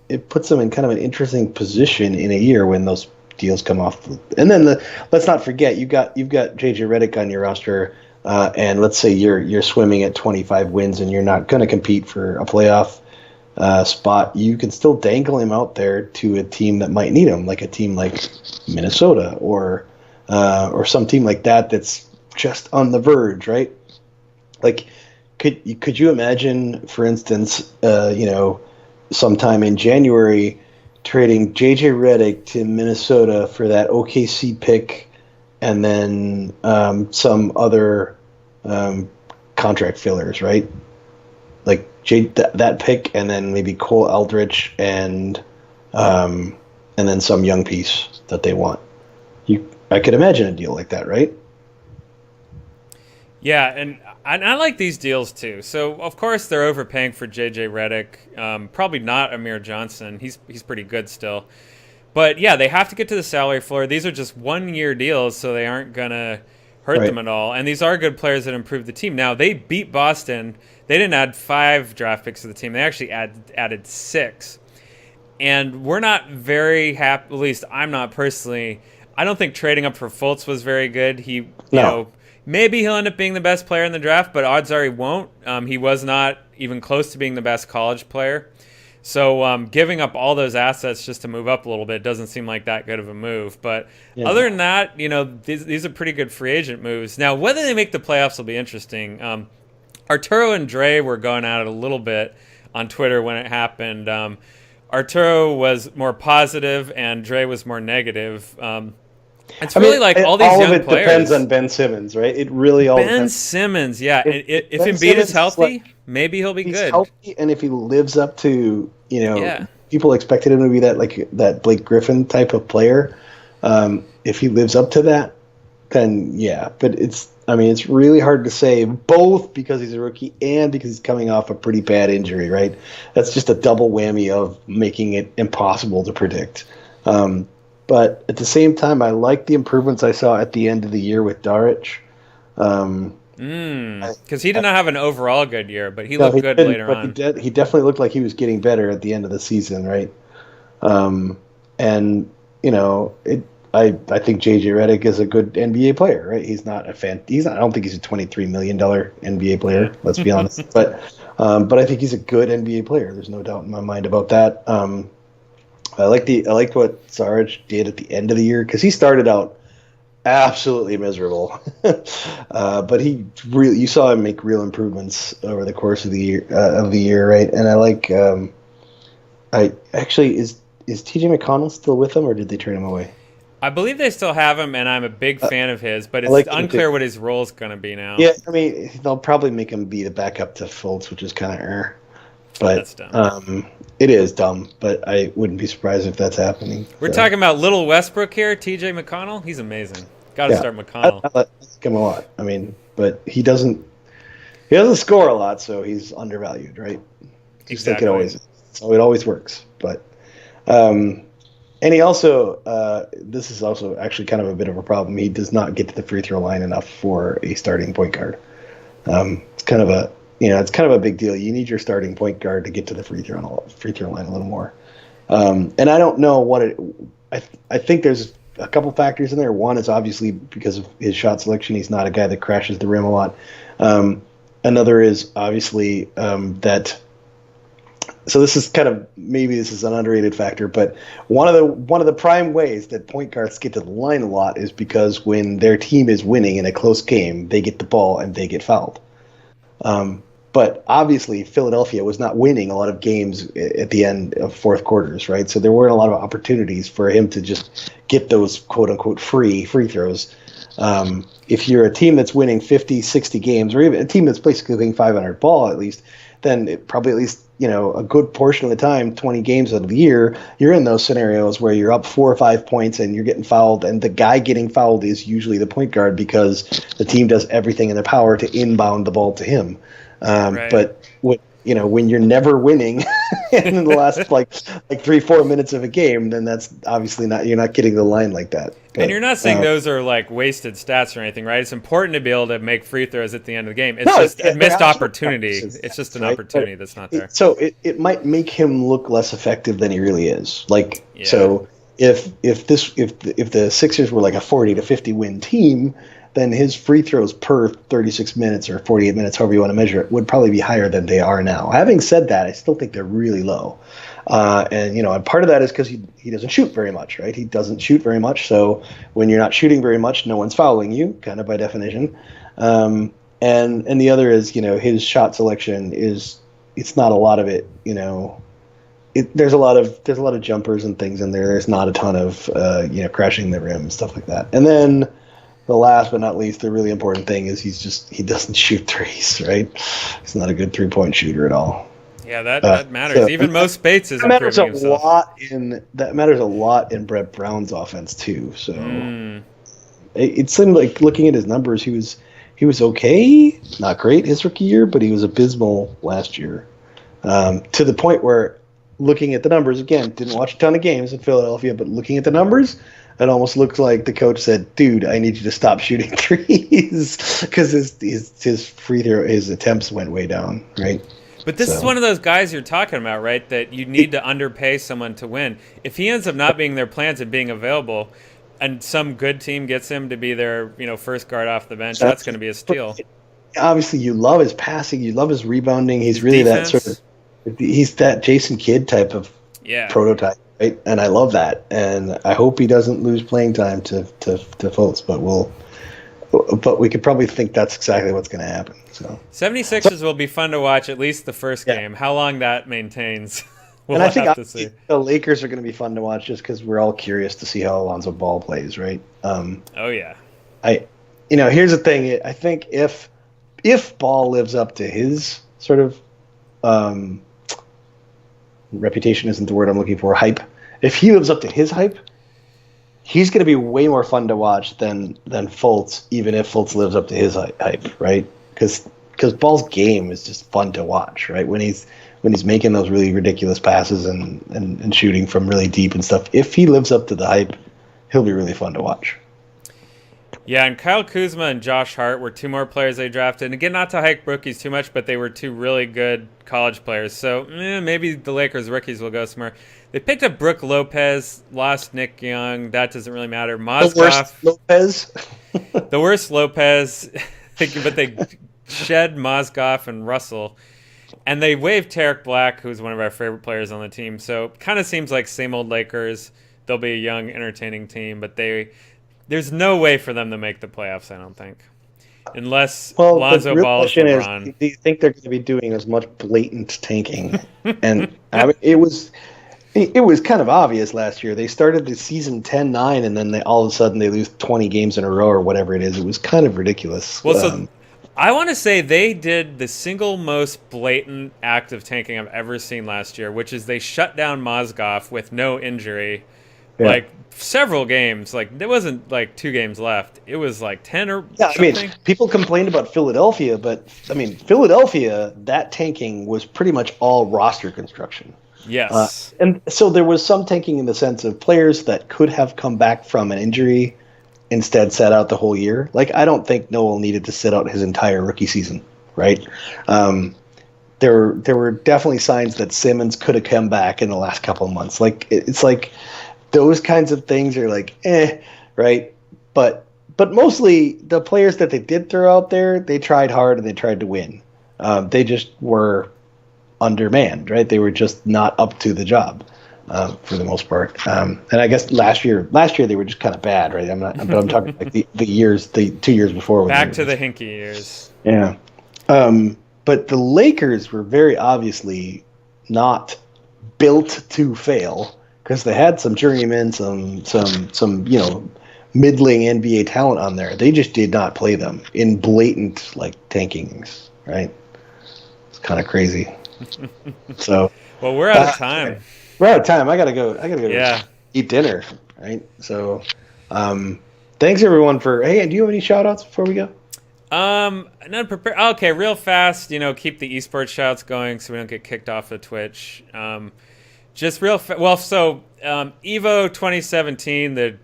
it puts them in kind of an interesting position in a year when those deals come off. And then let's not forget you've got JJ Redick on your roster, and let's say you're swimming at 25 wins and you're not going to compete for a playoff spot. You can still dangle him out there to a team that might need him, like a team like Minnesota or some team like that that's just on the verge, right? Like, could you imagine, for instance, sometime in January, trading JJ Redick to Minnesota for that OKC pick, and then some other contract fillers, right? Like that pick, and then maybe Cole Aldrich, and then some young piece that they want. I could imagine a deal like that, right? Yeah, and I like these deals too. So of course they're overpaying for JJ Redick. Probably not Amir Johnson. He's pretty good still. But yeah, they have to get to the salary floor. These are just 1-year deals, so they aren't gonna hurt them at all. And these are good players that improve the team. Now they beat Boston. They didn't add 5 draft picks to the team. They actually added 6. And we're not very happy. At least I'm not personally. I don't think trading up for Fultz was very good. You know. Maybe he'll end up being the best player in the draft, but odds are he won't. He was not even close to being the best college player. So giving up all those assets just to move up a little bit doesn't seem like that good of a move. But other than that, these are pretty good free agent moves. Now, whether they make the playoffs will be interesting. Arturo and Dre were going at it a little bit on Twitter when it happened. Arturo was more positive and Dre was more negative. It's really like all these young players. All of it depends on Ben Simmons, right? It really all depends. Ben Simmons, yeah. If Embiid is healthy, maybe he'll be good. He's healthy, and if he lives up to, people expected him to be that Blake Griffin type of player. If he lives up to that, then yeah. But it's really hard to say, both because he's a rookie and because he's coming off a pretty bad injury, right? That's just a double whammy of making it impossible to predict. But at the same time, I like the improvements I saw at the end of the year with Daric. Because he did not have an overall good year, but he looked good later on. He definitely looked like he was getting better at the end of the season, right? I think JJ Redick is a good NBA player, right? He's not a fan. I don't think he's a $23 million NBA player. Let's be honest. But I think he's a good NBA player. There's no doubt in my mind about that. I liked what Sarge did at the end of the year, because he started out absolutely miserable, but you saw him make real improvements over the course of the year, right? And I like. Is TJ McConnell still with them, or did they turn him away? I believe they still have him, and I'm a big fan of his, but it's unclear what his role is going to be now. Yeah, they'll probably make him be the backup to Fultz, which is kind of but that's dumb. It is dumb, but I wouldn't be surprised if that's happening. We're talking about Little Westbrook here, TJ McConnell. He's amazing. Got to start McConnell. I like him a lot. But he doesn't score a lot, so he's undervalued, right? Exactly. It always works. But and he also this is also actually kind of a bit of a problem. He does not get to the free throw line enough for a starting point guard. It's kind of a big deal. You need your starting point guard to get to the free throw line a little more. And I don't know what I think there's a couple factors in there. One is obviously because of his shot selection. He's not a guy that crashes the rim a lot. Another is obviously that So this is kind of, maybe this is an underrated factor, but one of the prime ways that point guards get to the line a lot is because when their team is winning in a close game, they get the ball and they get fouled. But obviously, Philadelphia was not winning a lot of games at the end of fourth quarters, right? So there weren't a lot of opportunities for him to just get those quote-unquote free throws. If you're a team that's winning 50, 60 games, or even a team that's basically winning 500 ball at least, then it probably at least, a good portion of the time, 20 games out of the year, you're in those scenarios where you're up 4 or 5 points and you're getting fouled, and the guy getting fouled is usually the point guard because the team does everything in their power to inbound the ball to him. Right. But when you're never winning in the last like 3-4 minutes of a game, then that's obviously you're not getting the line like that. But, and you're not saying those are like wasted stats or anything, right? It's important to be able to make free throws at the end of the game. It's just a missed opportunity. It's just an opportunity that's not there. So it might make him look less effective than he really is. So if the Sixers were like a 40-50 win team, then his free throws per 36 minutes or 48 minutes, however you want to measure it, would probably be higher than they are now. Having said that, I still think they're really low. And part of that is because he doesn't shoot very much, right? He doesn't shoot very much. So when you're not shooting very much, no one's fouling you, kind of by definition. And the other is, his shot selection it's not a lot of it, there's a lot of jumpers and things in there. There's not a ton of, crashing the rim, stuff like that. And then the last but not least, the really important thing is he doesn't shoot threes, right? He's not a good 3-point shooter at all. Yeah, that matters. So even Mo Spates is improving himself. That matters a lot in Brett Brown's offense too. So it seemed like, looking at his numbers, he was okay, not great his rookie year, but he was abysmal last year. To the point where, looking at the numbers again, didn't watch a ton of games in Philadelphia, but looking at the numbers, it almost looked like the coach said, "Dude, I need you to stop shooting threes," because his free throw, his attempts went way down, right? But this is one of those guys you're talking about, right? That you need to underpay someone to win. If he ends up not being their plans and being available, and some good team gets him to be their first guard off the bench, that's going to be a steal. Obviously, you love his passing, you love his rebounding. He's really defense. that sort of. He's that Jason Kidd type of prototype. Right? And I love that, and I hope he doesn't lose playing time to Fultz, but we could probably think that's exactly what's going to happen. So 76ers will be fun to watch, at least the first game. How long that maintains, we'll I think have to see. The Lakers are going to be fun to watch just because we're all curious to see how Alonzo Ball plays, right? Oh yeah. Here's the thing. I think if Ball lives up to his sort of reputation isn't the word I'm looking for, hype. If he lives up to his hype, he's going to be way more fun to watch than Fultz, even if Fultz lives up to his hype, right? Because Ball's game is just fun to watch, right? When he's making those really ridiculous passes and shooting from really deep and stuff. If he lives up to the hype, he'll be really fun to watch. Yeah, and Kyle Kuzma and Josh Hart were two more players they drafted. And again, not to hype rookies too much, but they were two really good college players. So maybe the Lakers rookies will go somewhere. They picked up Brook Lopez, lost Nick Young. That doesn't really matter. Mozgov, the worst Lopez. The worst Lopez. But they shed Mozgov and Russell. And they waived Tarek Black, who's one of our favorite players on the team. So kind of seems like same old Lakers. They'll be a young, entertaining team, but there's no way for them to make the playoffs, I don't think. Unless Lonzo Ball is LeBron. Do you think they're going to be doing as much blatant tanking? And it was kind of obvious last year. They started the season 10-9, and then all of a sudden they lose 20 games in a row or whatever it is. It was kind of ridiculous. Well, so I want to say they did the single most blatant act of tanking I've ever seen last year, which is they shut down Mozgov with no injury. Yeah. Like several games, like there wasn't like 2 games left. It was like 10 or something. I mean, people complained about Philadelphia, but I mean, Philadelphia, that tanking was pretty much all roster construction. Yes. And so there was some tanking in the sense of players that could have come back from an injury instead sat out the whole year. Like, I don't think Noel needed to sit out his entire rookie season, right? There were definitely signs that Simmons could have come back in the last couple of months. Like, it's like those kinds of things are like, right? But mostly the players that they did throw out there, they tried hard and they tried to win. They just were undermanned, right? They were just not up to the job for the most part. And I guess last year they were just kind of bad, right? But I'm talking like the 2 years before. Back to the hinky years. Yeah. But the Lakers were very obviously not built to fail because they had some journeymen, some middling NBA talent on there. They just did not play them in blatant like tankings, right? It's kind of crazy. So, well, we're out of time. We're out of time. I gotta go. Yeah. Eat dinner, right? So, thanks everyone for. Hey, do you have any shout outs before we go? None prepared. Okay, real fast. Keep the esports shouts going so we don't get kicked off of Twitch. Just real so Evo 2017, the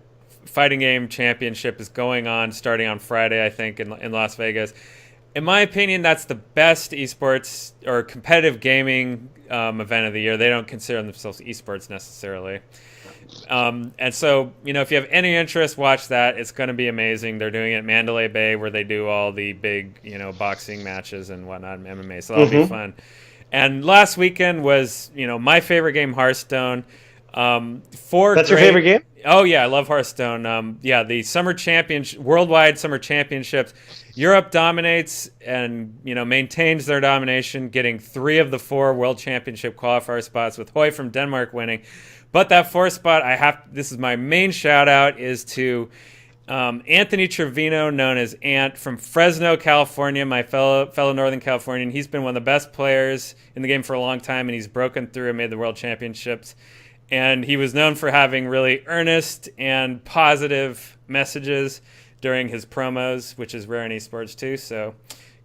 fighting game championship is going on starting on Friday, I think, in Las Vegas. In my opinion, that's the best esports or competitive gaming event of the year. They don't consider themselves esports necessarily. And so, if you have any interest, watch that. It's going to be amazing. They're doing it at Mandalay Bay where they do all the big, boxing matches and whatnot, MMA. So that'll be fun. And last weekend was, my favorite game, Hearthstone. That's your favorite game? Oh, yeah. I love Hearthstone. The worldwide summer championships. Europe dominates and, maintains their domination, getting 3 of the 4 world championship qualifier spots with Hoy from Denmark winning. But that 4th spot, this is my main shout out, is to Anthony Trevino, known as Ant, from Fresno, California, my fellow Northern Californian. He's been one of the best players in the game for a long time, and he's broken through and made the world championships. And he was known for having really earnest and positive messages during his promos, which is rare in esports too. So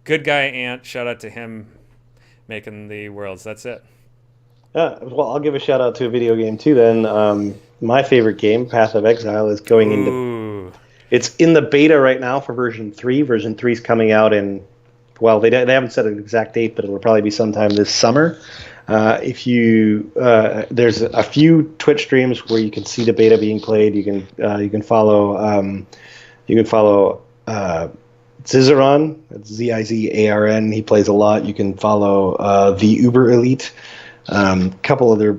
good guy, Ant. Shout out to him making the worlds. That's it. Well, I'll give a shout out to a video game too then. My favorite game, Path of Exile, is going into... It's in the beta right now for version 3. Version 3 is coming out in... Well, they haven't set an exact date, but it'll probably be sometime this summer. There's a few Twitch streams where you can see the beta being played. You can follow Zizaron, Zizarn. He plays a lot. You can follow the Uber Elite. Couple other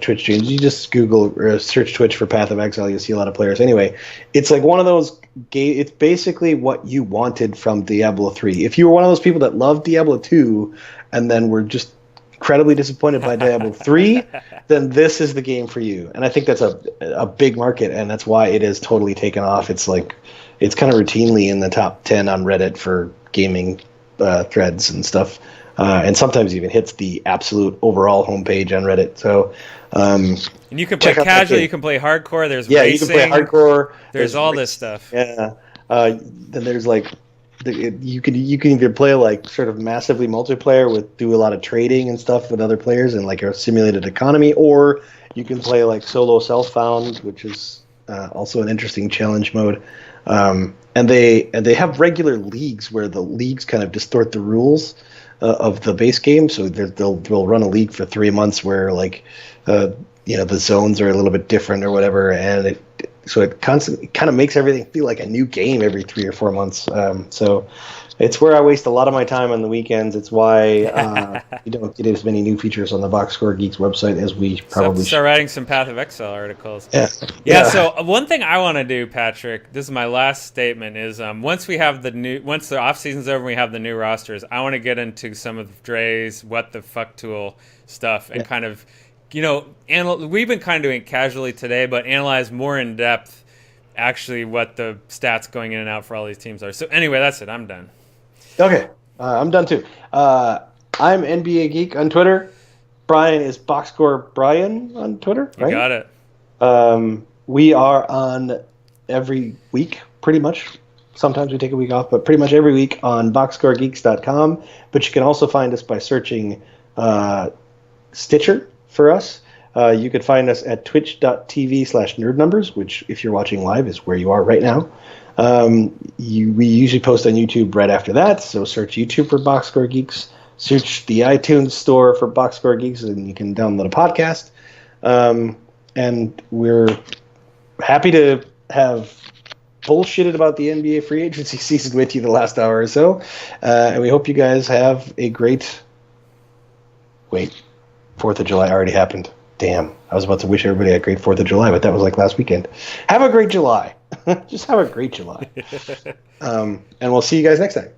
Twitch streams. You just Google or search Twitch for Path of Exile. You'll see a lot of players. Anyway, it's like one of those. It's basically what you wanted from Diablo 3. If you were one of those people that loved Diablo 2 and then were just incredibly disappointed by Diablo 3, then this is the game for you. And I think that's a big market, and that's why it has totally taken off. It's kind of routinely in the top 10 on Reddit for gaming threads and stuff. And sometimes even hits the absolute overall homepage on Reddit. So, and you can play casual, you can play hardcore. There's racing, you can play hardcore. There's all this stuff. Yeah. Then there's you can either play like sort of massively multiplayer do a lot of trading and stuff with other players and like a simulated economy, or you can play like solo self-found, which is also an interesting challenge mode. And they have regular leagues where the leagues kind of distort the rules of the base game, so they'll run a league for 3 months where the zones are a little bit different or whatever, and it constantly kind of makes everything feel like a new game every 3 or 4 months. So it's where I waste a lot of my time on the weekends. It's why you don't get as many new features on the Boxscore Geeks website as we probably should. Start writing some Path of Exile articles. Yeah. So one thing I want to do, Patrick, this is my last statement, is once the off season's over and we have the new rosters, I want to get into some of Dre's what the fuck tool stuff and kind of, we've been kind of doing it casually today, but analyze more in depth actually what the stats going in and out for all these teams are. So anyway, that's it. I'm done. Okay, I'm done too. I'm NBA Geek on Twitter. Brian is Boxscore Brian on Twitter, right? You got it. We are on every week, pretty much. Sometimes we take a week off, but pretty much every week on boxscoregeeks.com. But you can also find us by searching Stitcher for us. You could find us at twitch.tv/nerdnumbers, which, if you're watching live, is where you are right now. We usually post on YouTube right after that, so search YouTube for Boxscore Geeks. Search the iTunes store for Boxscore Geeks, and you can download a podcast. And we're happy to have bullshitted about the NBA free agency season with you the last hour or so. And we hope you guys have a great Wait, 4th of July already happened. Damn, I was about to wish everybody a great 4th of July, but that was like last weekend. Have a great July. Just have a great July. And we'll see you guys next time.